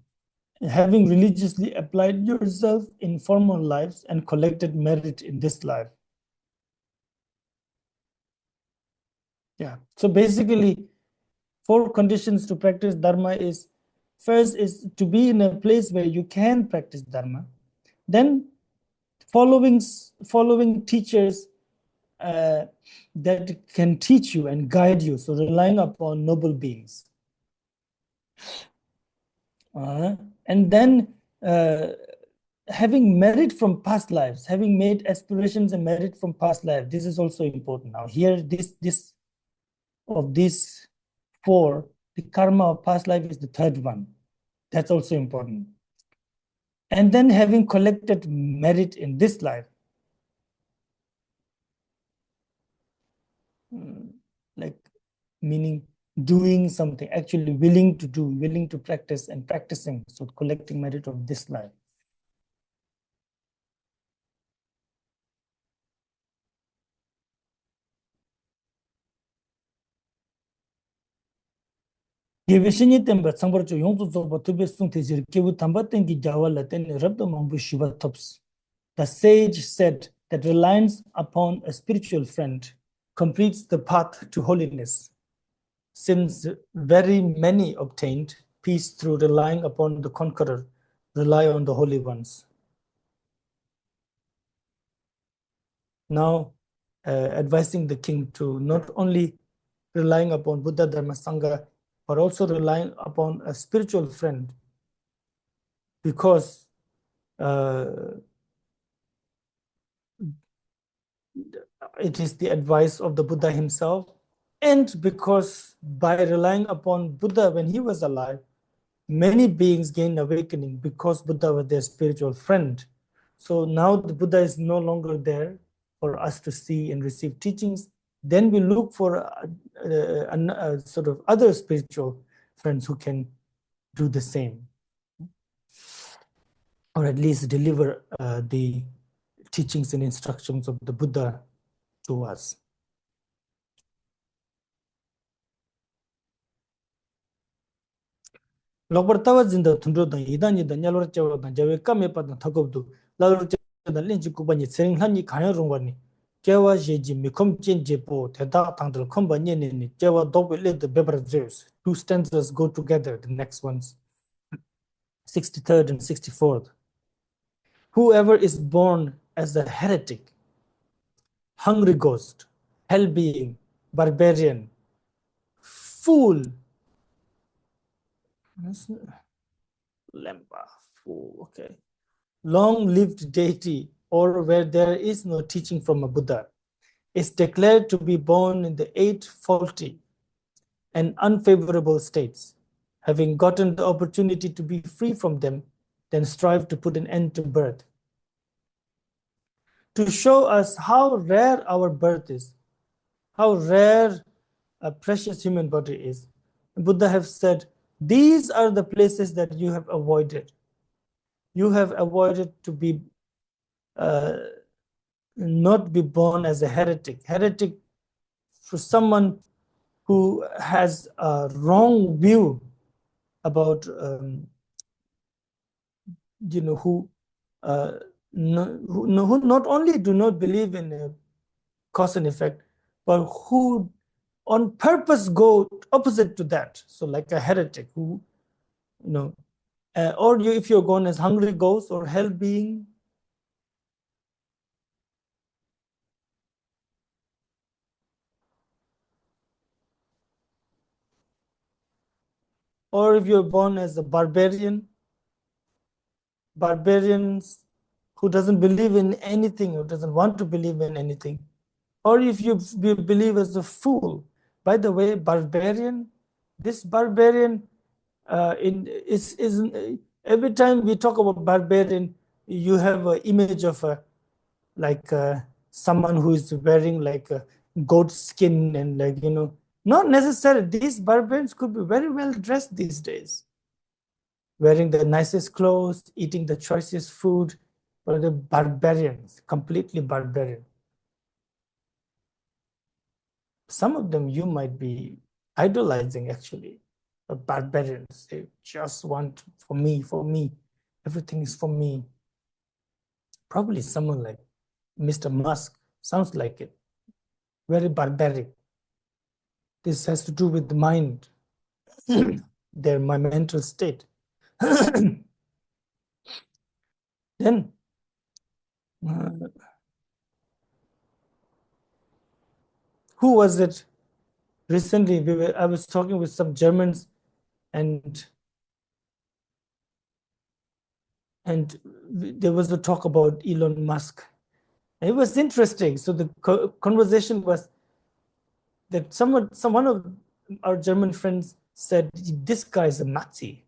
Having religiously applied yourself in former lives and collected merit in this life. Yeah. So basically, four conditions to practice Dharma is, first is to be in a place where you can practice Dharma. Then following teachers that can teach you and guide you. So relying upon noble beings. And then having merit from past lives, having made aspirations and merit from past lives. This is also important. Now here, this of these four, the karma of past life is the third one. That's also important. And then having collected merit in this life, like meaning doing something, actually willing to do, willing to practice and practicing, so collecting merit of this life. Geveshinyi temba sangbarcho yongzu zoba tube sung tejir kebu tamba tengi jawala ten rabda mambu shiva tops. The sage said that reliance upon a spiritual friend completes the path to holiness, since very many obtained peace through relying upon the conqueror, rely on the holy ones. Now, advising the king to not only relying upon Buddha, Dharma, Sangha, but also relying upon a spiritual friend, because it is the advice of the Buddha himself, and because by relying upon Buddha when he was alive, many beings gained awakening because Buddha was their spiritual friend. So now the Buddha is no longer there for us to see and receive teachings. Then we look for a sort of other spiritual friends who can do the same, or at least deliver the teachings and instructions of the Buddha to us. Lokbar tawa zinda tundro dan idan idan nyalwar chawa dan jawe kame pa dan thakobdu lalur chawa dan lenchi kubani sering hani kanya rungwani chawa jeji mikom chen jepo theda tangdal komba nye ni chawa dobe le the beber zeus. Two stanzas go together, the next ones, 63rd and 64th. Whoever is born as a heretic, hungry ghost, hell being, barbarian, fool, lemba, fool, okay, long-lived deity, or where there is no teaching from a Buddha, is declared to be born in the 8 faulty and unfavorable states. Having gotten the opportunity to be free from them, then strive to put an end to birth. To show us how rare our birth is, how rare a precious human body is, Buddha have said, these are the places that you have avoided. You have avoided to be not be born as a heretic. Heretic for someone who has a wrong view about, who not only do not believe in cause and effect, but who on purpose go opposite to that. So like a heretic who, or if you're gone as hungry ghost or hell being, or if you're born as a barbarians who doesn't believe in anything or doesn't want to believe in anything, or if you believe as a fool. By the way, barbarian This barbarian is every time we talk about barbarian, you have an image of a like someone who is wearing like a goat skin and like not necessarily. These barbarians could be very well dressed these days, wearing the nicest clothes, eating the choicest food, but the barbarians, completely barbarian. Some of them you might be idolizing actually, but barbarians, they just want for me, everything is for me. Probably someone like Mr. Musk, sounds like it, very barbaric. This has to do with the mind, my mental state. Then uh, who was it recently? I was talking with some Germans, and there was a talk about Elon Musk. And it was interesting. So the conversation was that one of our German friends said, "This guy is a Nazi."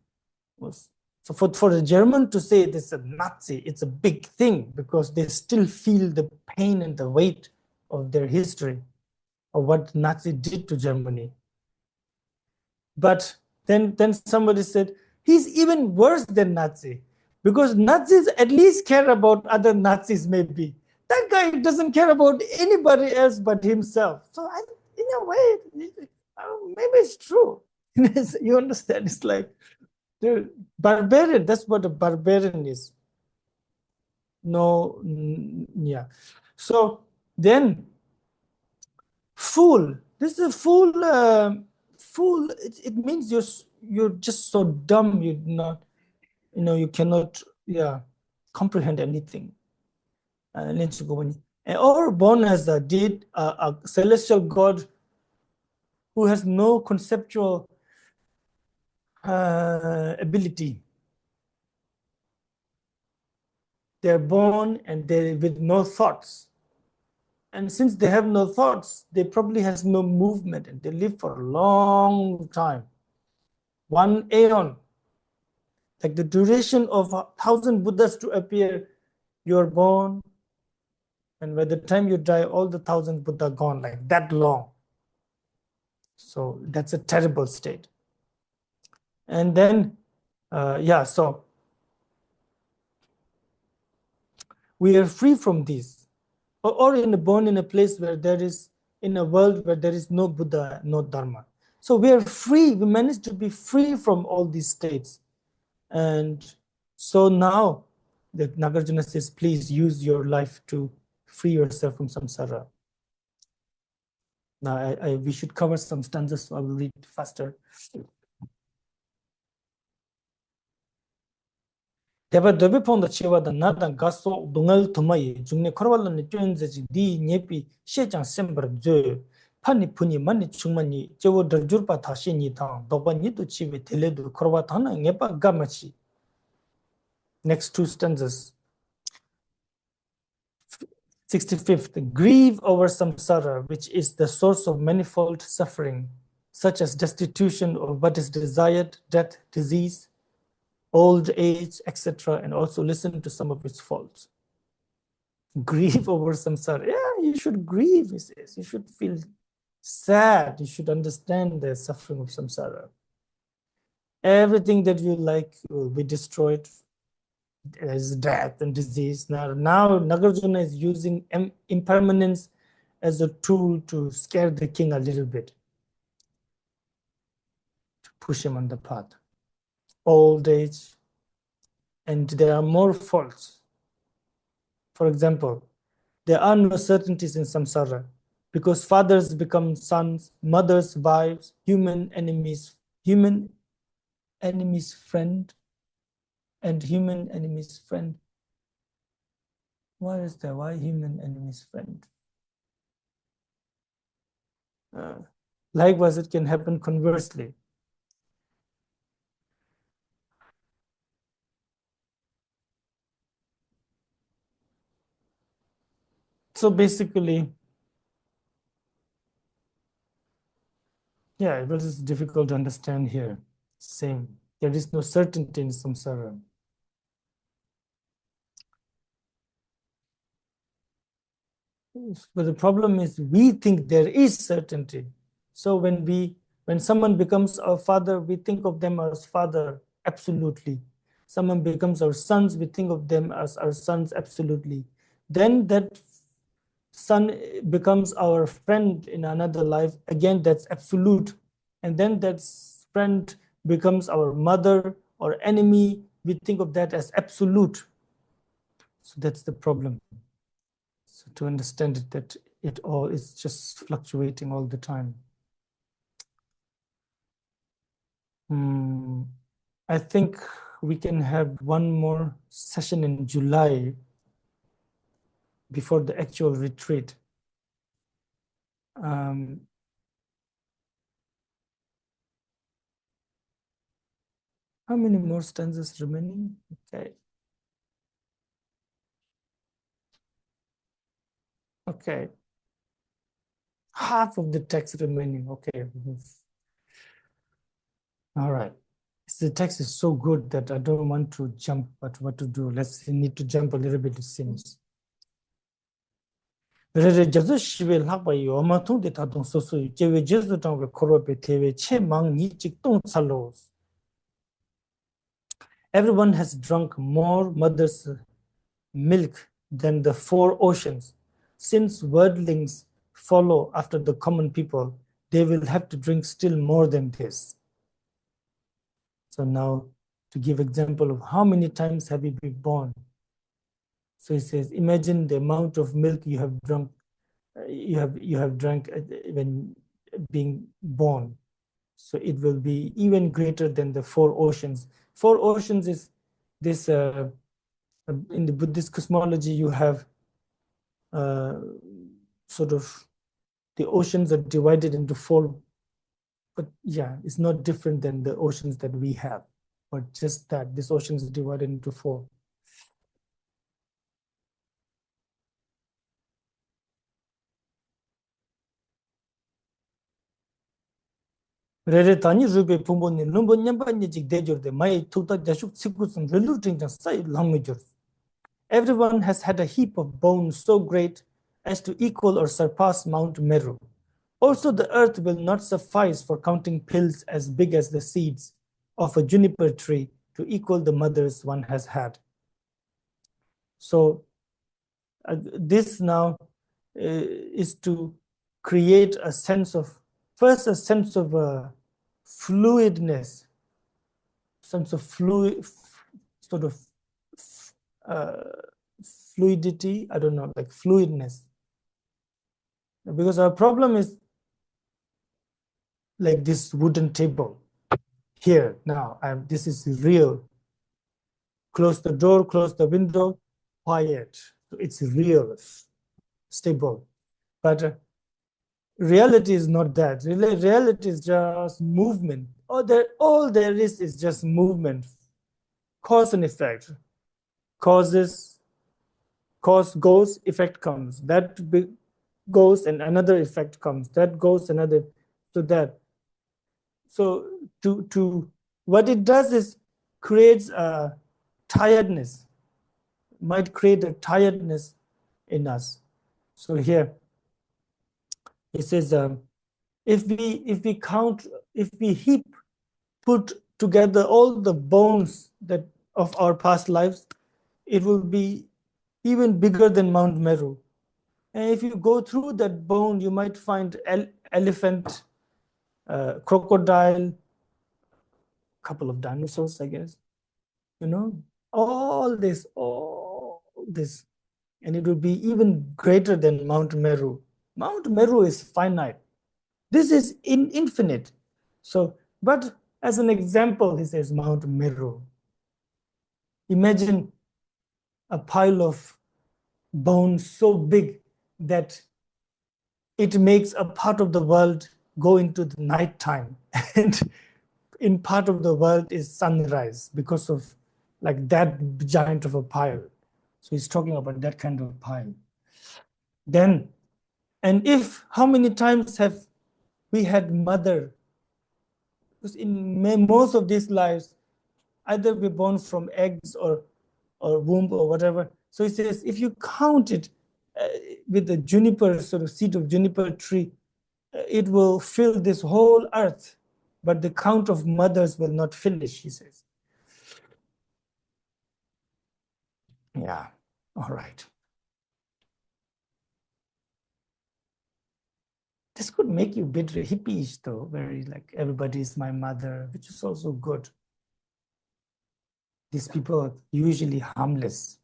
So for a German to say this is a Nazi, it's a big thing because they still feel the pain and the weight of their history of what Nazi did to Germany. But then somebody said, he's even worse than Nazi because Nazis at least care about other Nazis maybe. That guy doesn't care about anybody else but himself. So in a way, maybe it's true. You understand? It's like the barbarian. That's what a barbarian is. No, yeah. So then fool. This is a fool. Fool. It means you're just so dumb. You not you cannot comprehend anything. Or born as a deed, a celestial god who has no conceptual ability. They're born and they with no thoughts. And since they have no thoughts, they probably has no movement and they live for a long time. One aeon, like the duration of 1,000 Buddhas to appear, you're born, and by the time you die, all the 1,000 Buddha gone, like that long. So that's a terrible state. And then, so we are free from these. Or born in a place where there is, in a world where there is no Buddha, no Dharma. So we are free, we managed to be free from all these states. And so now the Nagarjuna says, please use your life to free yourself from samsara. Now we should cover some stanzas, so I will read faster. 대바 더베폰다 치와다 나단 가소 동알 토마이 중네 코르발로니 쫀제지 디 녜피 시장 셈버즈 파니 푸니 만니 충만니 저워 더줄파 다시니 타 도바니도 치베 텔레도 코르바 타나 녜파 가마치. Next two stanzas. 65th, grieve over samsara, which is the source of manifold suffering, such as destitution of what is desired, death, disease, old age, etc., and also listen to some of its faults. Grieve over samsara. Yeah, you should grieve, he says. You should feel sad. You should understand the suffering of samsara. Everything that you like will be destroyed. As death and disease. Now Nagarjuna is using impermanence as a tool to scare the king a little bit, to push him on the path. Old age, and there are more faults. For example, there are no certainties in samsara because fathers become sons, mothers, wives, human enemies friend, and human enemies friend. Why is there? Why human enemies friend? Likewise, it can happen conversely. So basically, Yeah, but it's difficult to understand here. Same. There is no certainty in samsara. But the problem is we think there is certainty. So when someone becomes our father, we think of them as father, absolutely. Someone becomes our sons, we think of them as our sons, absolutely. Then that son becomes our friend in another life, again, that's absolute. And then that friend becomes our mother or enemy, we think of that as absolute. So that's the problem. So to understand it, that it all is just fluctuating all the time. I think we can have one more session in July before the actual retreat. How many more stanzas remaining? Okay. Okay. Half of the text remaining. Okay. All right. The text is so good that I don't want to jump, but what to do? Let's need to jump a little bit, it seems. Everyone has drunk more mother's milk than the four oceans. Since worldlings follow after the common people, they will have to drink still more than this. So now, to give example of how many times have you been born? So he says, imagine the amount of milk you have drunk, you have drank when being born. So it will be even greater than the four oceans. Four oceans is this, in the Buddhist cosmology, you have sort of, the oceans are divided into four, but yeah, it's not different than the oceans that we have, but just that this ocean is divided into four. Everyone has had a heap of bones so great as to equal or surpass Mount Meru. Also, the earth will not suffice for counting pills as big as the seeds of a juniper tree to equal the mothers one has had. So this now is to create a sense of, first a sense of fluidness, sense of fluid, sort of fluidity, I don't know, like fluidness. Because our problem is like this wooden table here now. This is real. Close the door, close the window, quiet. So it's real, stable. But reality is not that. Reality is just movement. All there is just movement. Cause and effect. Cause goes, effect comes. That goes and another effect comes. That goes, another. So that. So to what it does is creates a tiredness. Might create a tiredness in us. So here it says, if we count, if we put together all the bones that of our past lives, it will be even bigger than Mount Meru. And if you go through that bone, you might find elephant, crocodile, couple of dinosaurs, I guess. You know, all this, and it will be even greater than Mount Meru. Mount Meru is finite. This is infinite. So, but as an example, he says Mount Meru. Imagine a pile of bones so big that it makes a part of the world go into the night time. And in part of the world is sunrise because of like that giant of a pile. So he's talking about that kind of pile. Then, and if, how many times have we had mother Because in most of these lives, either we're born from eggs or womb or whatever. So he says, if you count it with the juniper, sort of seed of juniper tree, it will fill this whole earth, but the count of mothers will not finish, he says. Yeah, all right. This could make you a bit hippie-ish though, very like everybody is my mother, which is also good. These people are usually harmless.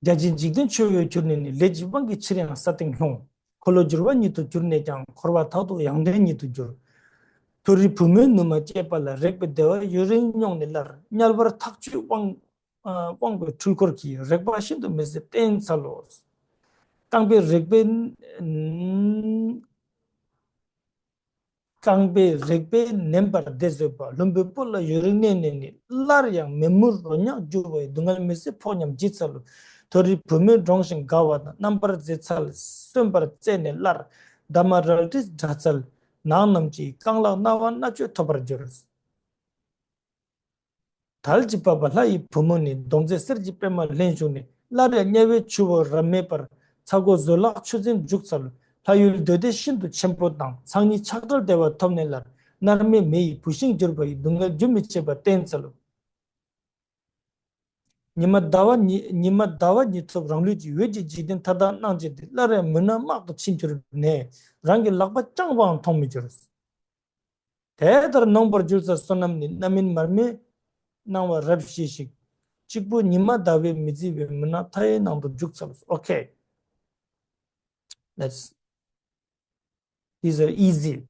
Jajin jigden choyo churne ni leji wangi chireng sating hong. Kolo jurwa nito churne jang korwa tauto yangden nito jur. Turi pume numa chepa la rekpe dewa yuring nyong ni lar. Nyalbar takchu wang tulkor ki rekpa shinto mese ten salos. Kangbe rekpe nembar dezoba lumbe pola yuring ne lar yang memur ronya juwa dungal mese ponyam jitsalo. Tori pume rongshin gawa nambar zetsal sumbar tsene lar damar relatis dhatsal namchi kangla nawan nacho tobar juras. Talji papa lai pumuni dongze serji pema lenshuni lar nyewe chuwa rame par chago zola chuzin juksal layul dode shindu chempo tang sangni chakdol dewa tomne lar narme mei pushing jurbai dungal jumi cheba tensalo. Nima dawa nitsob ranglu ji weji jidin tada nangji di lare muna makdo chinchuru ne rangi lakba changwaan tongmi jurus. Tedar nongbar jursa sonamni namin marme nangwa rabshi shik. Chikbu nima dawe miziwe muna taye nangdo juksalus. Okay. These are easy.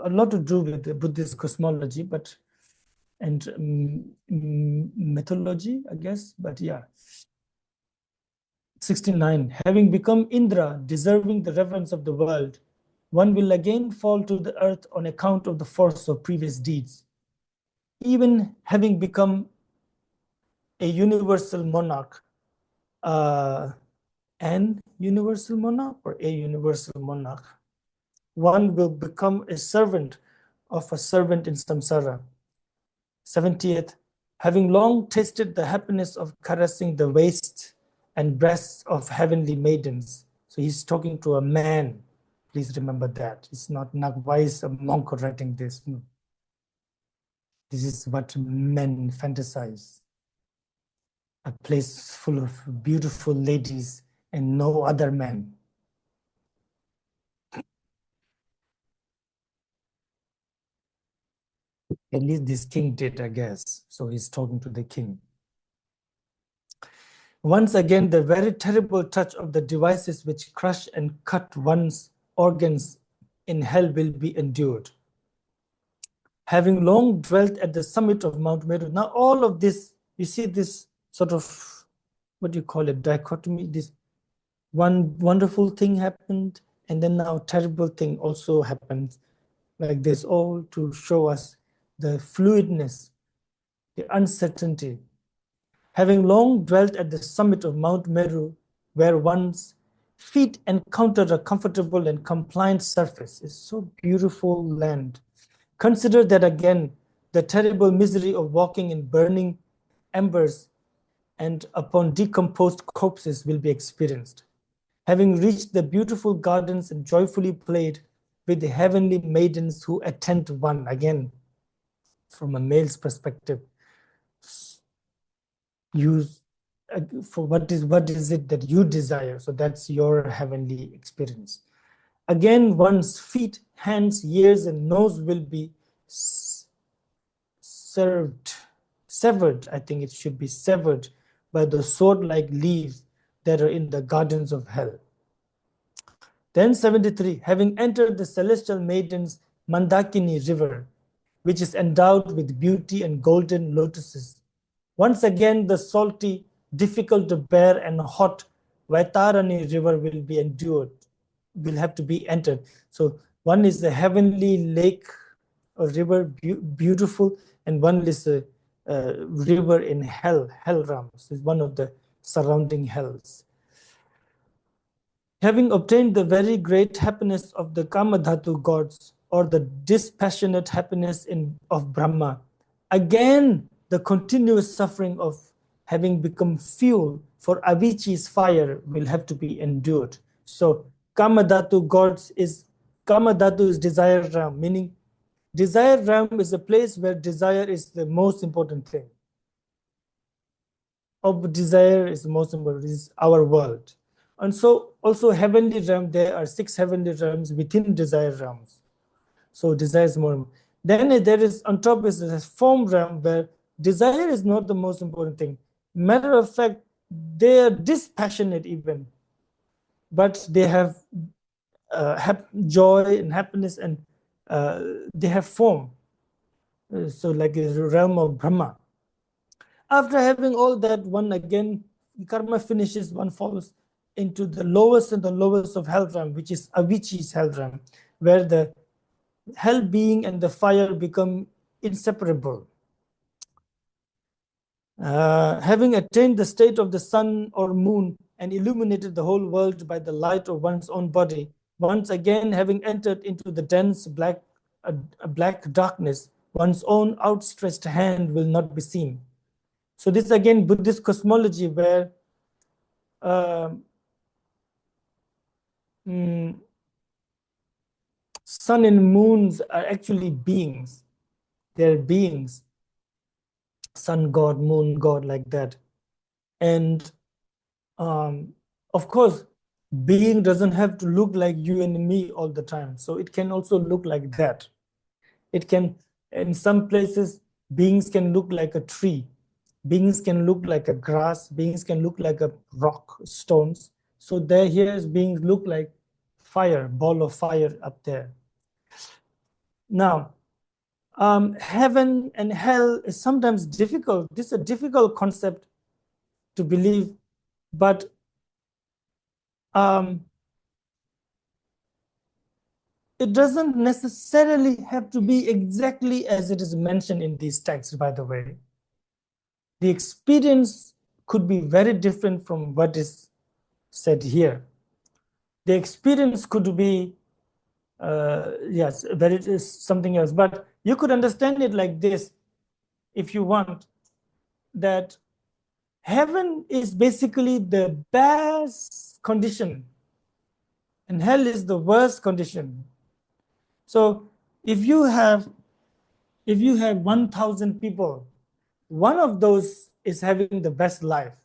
A lot to do with the Buddhist cosmology, but and mythology, I guess, but yeah. 69. Having become Indra, deserving the reverence of the world, one will again fall to the earth on account of the force of previous deeds. Even having become a universal monarch, an universal monarch or a universal monarch, one will become a servant of a servant in samsara. 70th. Having long tasted the happiness of caressing the waist and breasts of heavenly maidens. So he's talking to a man. Please remember that. It's not wise a monk writing this. No. This is what men fantasize. A place full of beautiful ladies and no other men. At least this king did, I guess. So he's talking to the king. Once again, the very terrible touch of the devices which crush and cut one's organs in hell will be endured. Having long dwelt at the summit of Mount Meru. Now all of this, you see this sort of, what do you call it, dichotomy? This one wonderful thing happened, and then now terrible thing also happened. Like this, all to show us the fluidness, the uncertainty. Having long dwelt at the summit of Mount Meru, where one's feet encountered a comfortable and compliant surface. It's so beautiful land. Consider that again, the terrible misery of walking in burning embers and upon decomposed corpses will be experienced. Having reached the beautiful gardens and joyfully played with the heavenly maidens who attend one, again, from a male's perspective, use for what is it that you desire. So that's your heavenly experience. Again, one's feet, hands, ears, and nose will be severed. I think it should be severed by the sword-like leaves that are in the gardens of hell. Then 73, having entered the celestial maiden's Mandakini river, which is endowed with beauty and golden lotuses. Once again, the salty, difficult to bear and hot Vaitarani river will be endured, will have to be entered. So one is the heavenly lake or river, beautiful, and one is a river in hell, hell realms, is one of the surrounding hells. Having obtained the very great happiness of the Kamadhatu gods, or the dispassionate happiness of Brahma, again the continuous suffering of having become fuel for Avicii's fire will have to be endured. So Kamadhatu is desire realm, meaning desire realm is a place where desire is the most important thing. Of desire is the most important, is our world. And so also heavenly realm, there are 6 heavenly realms within desire realms. So desire is more. Then there is on top is the form realm where desire is not the most important thing. Matter of fact, they are dispassionate even, but they have joy and happiness, and they have form. So like the realm of Brahma. After having all that, one again, karma finishes, one falls into the lowest and the lowest of hell realm, which is Avicii's hell realm, where the hell being and the fire become inseparable. Having attained the state of the sun or moon and illuminated the whole world by the light of one's own body, once again having entered into the dense black darkness, one's own outstretched hand will not be seen. So this again Buddhist cosmology where sun and moons are actually beings. They're beings. Sun god, moon god, like that. And of course, being doesn't have to look like you and me all the time. So it can also look like that. It can, in some places, beings can look like a tree. Beings can look like a grass. Beings can look like a rock, stones. So here's beings look like fire, ball of fire up there. Now, heaven and hell is sometimes difficult. This is a difficult concept to believe, but it doesn't necessarily have to be exactly as it is mentioned in these texts, by the way. The experience could be very different from what is said here. The experience could be, yes, but it is something else. But you could understand it like this, if you want, that heaven is basically the best condition and hell is the worst condition. So if you have 1,000 people, one of those is having the best life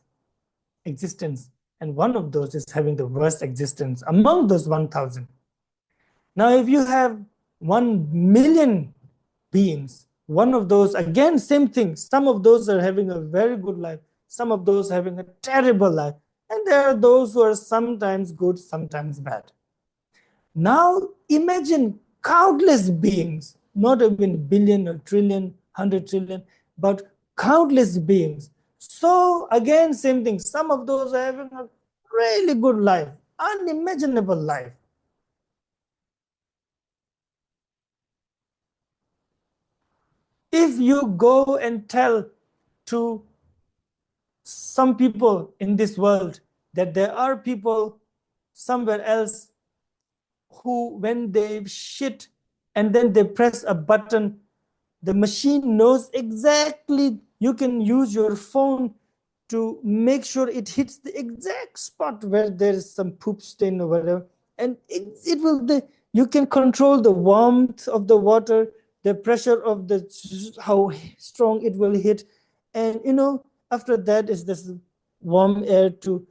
existence, and one of those is having the worst existence among those 1,000. Now, if you have 1,000,000 beings, one of those, again, same thing. Some of those are having a very good life. Some of those are having a terrible life. And there are those who are sometimes good, sometimes bad. Now, imagine countless beings, not even billion or trillion, 100 trillion, but countless beings. So again, same thing. Some of those are having a really good life, unimaginable life. If you go and tell to some people in this world that there are people somewhere else who, when they shit and then they press a button, the machine knows exactly. You can use your phone to make sure it hits the exact spot where there is some poop stain or whatever, and it will. You can control the warmth of the water, the pressure of how strong it will hit, and after that is this warm air to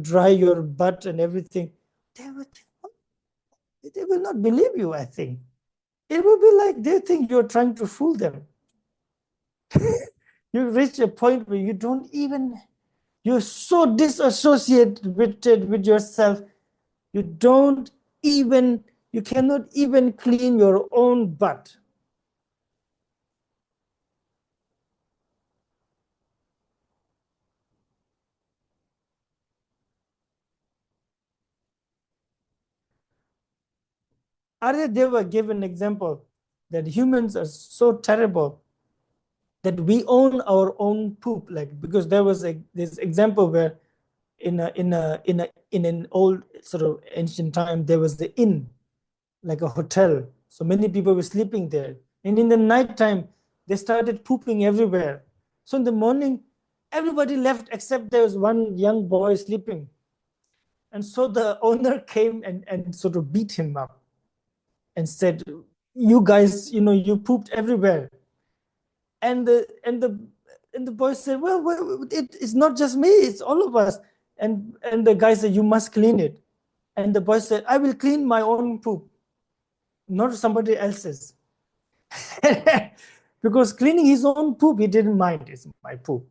dry your butt and everything. They will not believe you, I think. It will be like they think you're trying to fool them. You reach a point where you're so disassociated with yourself, you cannot even clean your own butt. Arya Deva gave an example that humans are so terrible that we own our own poop. Like, because there was this example where in an old sort of ancient time, there was the inn, like a hotel. So many people were sleeping there. And in the nighttime, they started pooping everywhere. So in the morning, everybody left except there was one young boy sleeping. And so the owner came and sort of beat him up and said, "You guys, you pooped everywhere." And the boy said, "Well, it's not just me, it's all of us." And the guy said, "You must clean it." And the boy said, "I will clean my own poop, not somebody else's." Because cleaning his own poop, he didn't mind. It's my poop.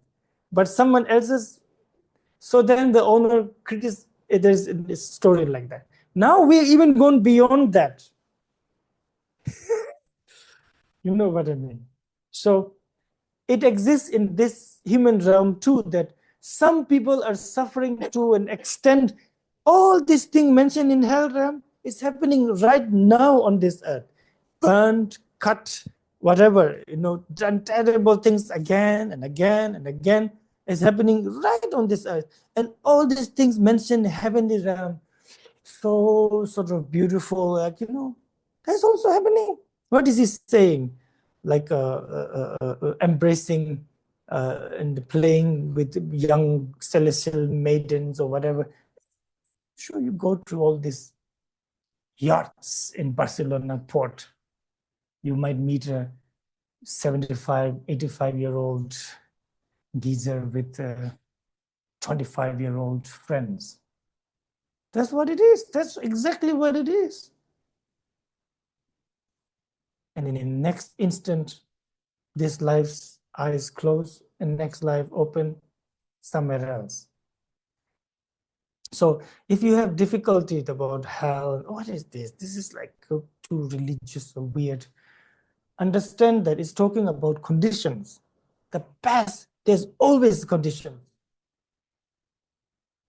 But someone else's. So then the owner criticized. There's a story like that. Now we're even gone beyond that. You know what I mean? So it exists in this human realm too, that some people are suffering to an extent. All this thing mentioned in hell realm is happening right now on this earth. Burned, cut, whatever, done terrible things again and again and again is happening right on this earth. And all these things mentioned in heavenly realm, so sort of beautiful, like, that's also happening. What is he saying? Like embracing and playing with young celestial maidens or whatever. Sure, you go to all these yachts in Barcelona port. You might meet a 75, 85-year-old geezer with 25-year-old friends. That's what it is. That's exactly what it is. And in the next instant, this life's eyes close and next life open somewhere else. So if you have difficulty about hell, what is this? This is like too religious or weird. Understand that it's talking about conditions. The past, there's always conditions.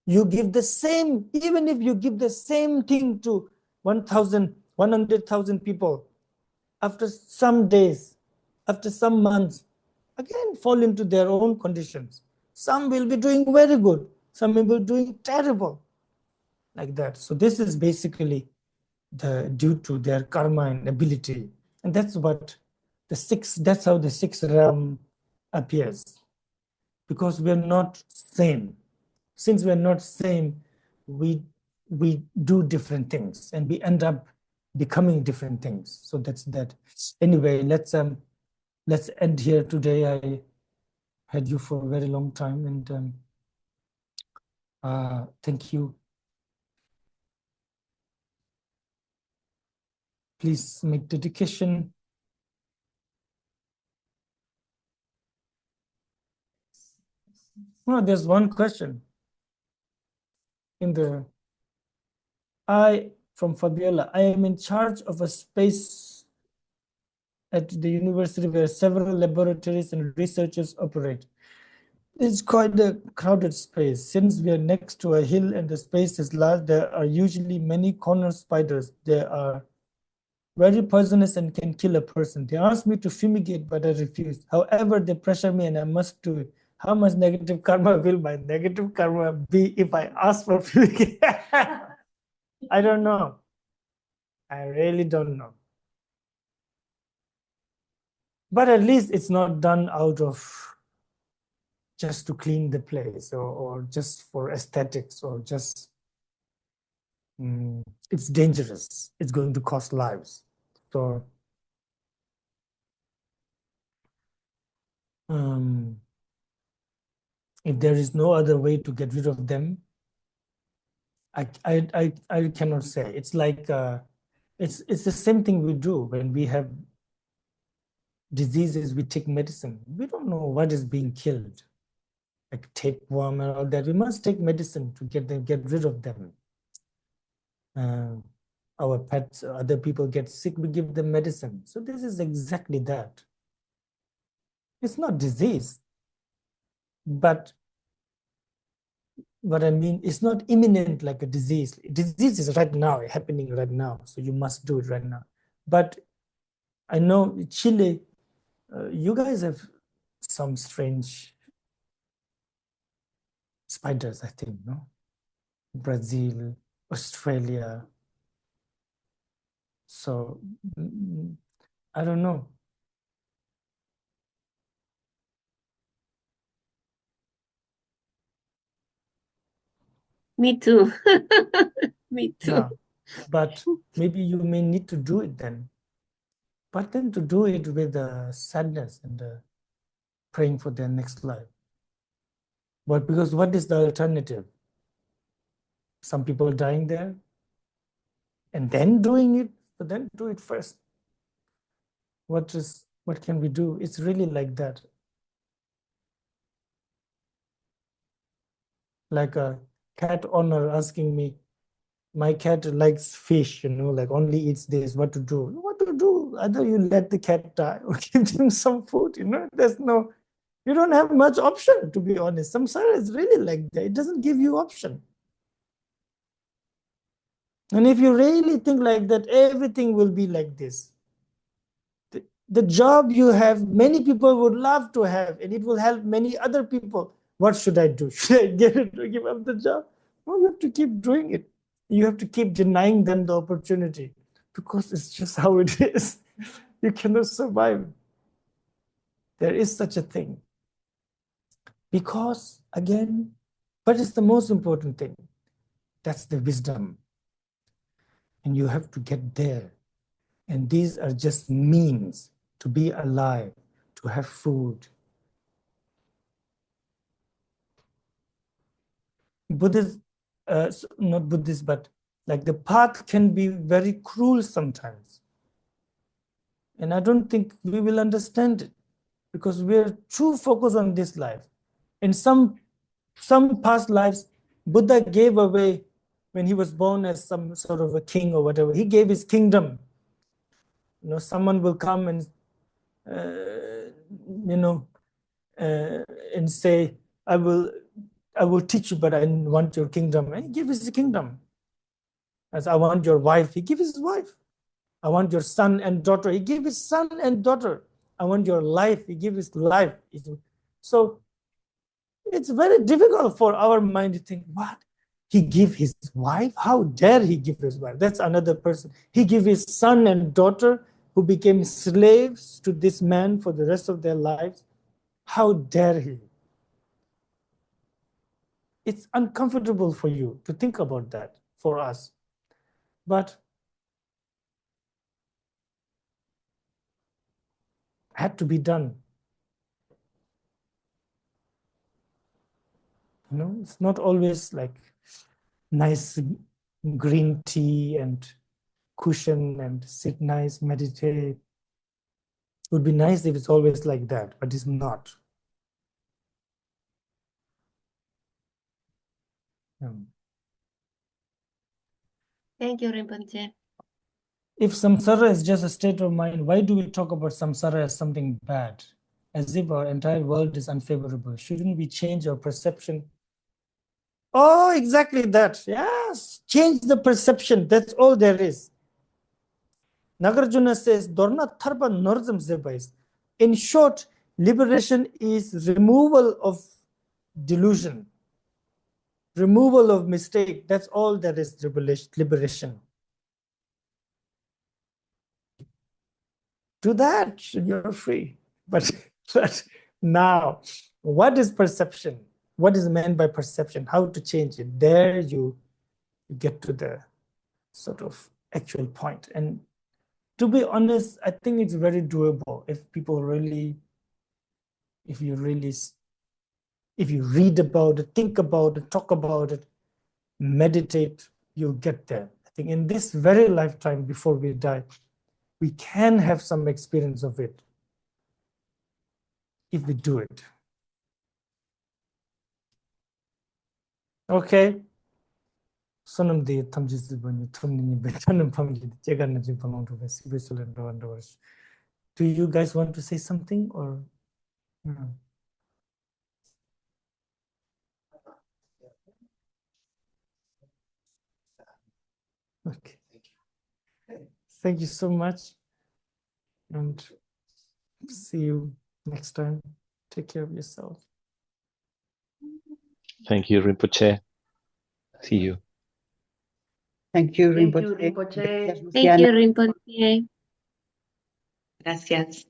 You give the same, even if you give the same thing to 1,000, 100,000 people, after some days, after some months, again fall into their own conditions. Some will be doing very good, some will be doing terrible, like that. So this is basically due to their karma and ability. And that's what that's how the sixth realm appears. Because we're not same. Since we're not same, we do different things and we end up becoming different things. So that's that. Anyway, let's end here today. I had you for a very long time, and thank you. Please make dedication. Oh, there's one question in the from Fabiola. I am in charge of a space at the university where several laboratories and researchers operate. It's quite a crowded space. Since we are next to a hill and the space is large, there are usually many corner spiders. They are very poisonous and can kill a person. They asked me to fumigate, but I refused. However, they pressure me and I must do it. How much negative karma will my negative karma be if I ask for fumigate? I don't know. I really don't know. But at least it's not done out of just to clean the place or just for aesthetics or just, it's dangerous. It's going to cost lives. So, if there is no other way to get rid of them, I cannot say. It's like, it's the same thing we do when we have diseases, we take medicine. We don't know what is being killed, like tapeworm and all that. We must take medicine to get rid of them. Our pets, other people get sick, we give them medicine. So this is exactly that. It's not disease, but what I mean, it's not imminent like a disease. Disease is right now, happening right now. So you must do it right now. But I know Chile, you guys have some strange spiders, I think, no? Brazil, Australia. So I don't know. Me too. Me too. Yeah, but maybe you may need to do it then. But then to do it with sadness and praying for their next life. But because what is the alternative? Some people dying there and then doing it, but then do it first. What can we do? It's really like that. Like a cat owner asking me, my cat likes fish, like only eats this, what to do? What to do? Either you let the cat die or give them some food, you don't have much option, to be honest. Samsara is really like that. It doesn't give you option. And if you really think like that, everything will be like this. The job you have, many people would love to have, and it will help many other people. What should I do? Should I give up the job? No, you have to keep doing it. You have to keep denying them the opportunity because it's just how it is. You cannot survive. There is such a thing. Because, again, what is the most important thing? That's the wisdom. And you have to get there. And these are just means to be alive, to have food. Buddhist, not Buddhist, but like the path can be very cruel sometimes. And I don't think we will understand it because we're too focused on this life. In some past lives, Buddha gave away, when he was born as some sort of a king or whatever, he gave his kingdom. Someone will come and, and say, I will teach you, but I want your kingdom. And he gave his kingdom. As I want your wife, he gave his wife. I want your son and daughter. He gave his son and daughter. I want your life. He gave his life. So it's very difficult for our mind to think, what? He gave his wife? How dare he give his wife? That's another person. He gave his son and daughter who became slaves to this man for the rest of their lives. How dare he? It's uncomfortable for you to think about that, for us. But had to be done. It's not always like nice green tea and cushion and sit nice, meditate. It would be nice if it's always like that, but it's not. Thank you, Rinpoche. If samsara is just a state of mind, why do we talk about samsara as something bad? As if our entire world is unfavorable. Shouldn't we change our perception? Oh, exactly that. Yes, change the perception. That's all there is. Nagarjuna says, Dorna Tharpa Norzam Zebais. In short, liberation is removal of delusion, removal of mistake. That's all that is liberation. Do that, you're free. But now, what is perception? What is meant by perception? How to change it? There you get to the sort of actual point. And to be honest, I think it's very doable if people really, if you read about it, think about it, talk about it, meditate, you'll get there. I think in this very lifetime before we die, we can have some experience of it if we do it. Okay. Sonam de tamjis bani tumni betanam family jegana jimpang to besi. Do you guys want to say something or? Okay. Thank you so much. And see you next time. Take care of yourself. Thank you, Rinpoche. See you. Thank you, Thank you, Rinpoche. Rinpoche. Gracias, Thank you, Luciana. Rinpoche. Gracias.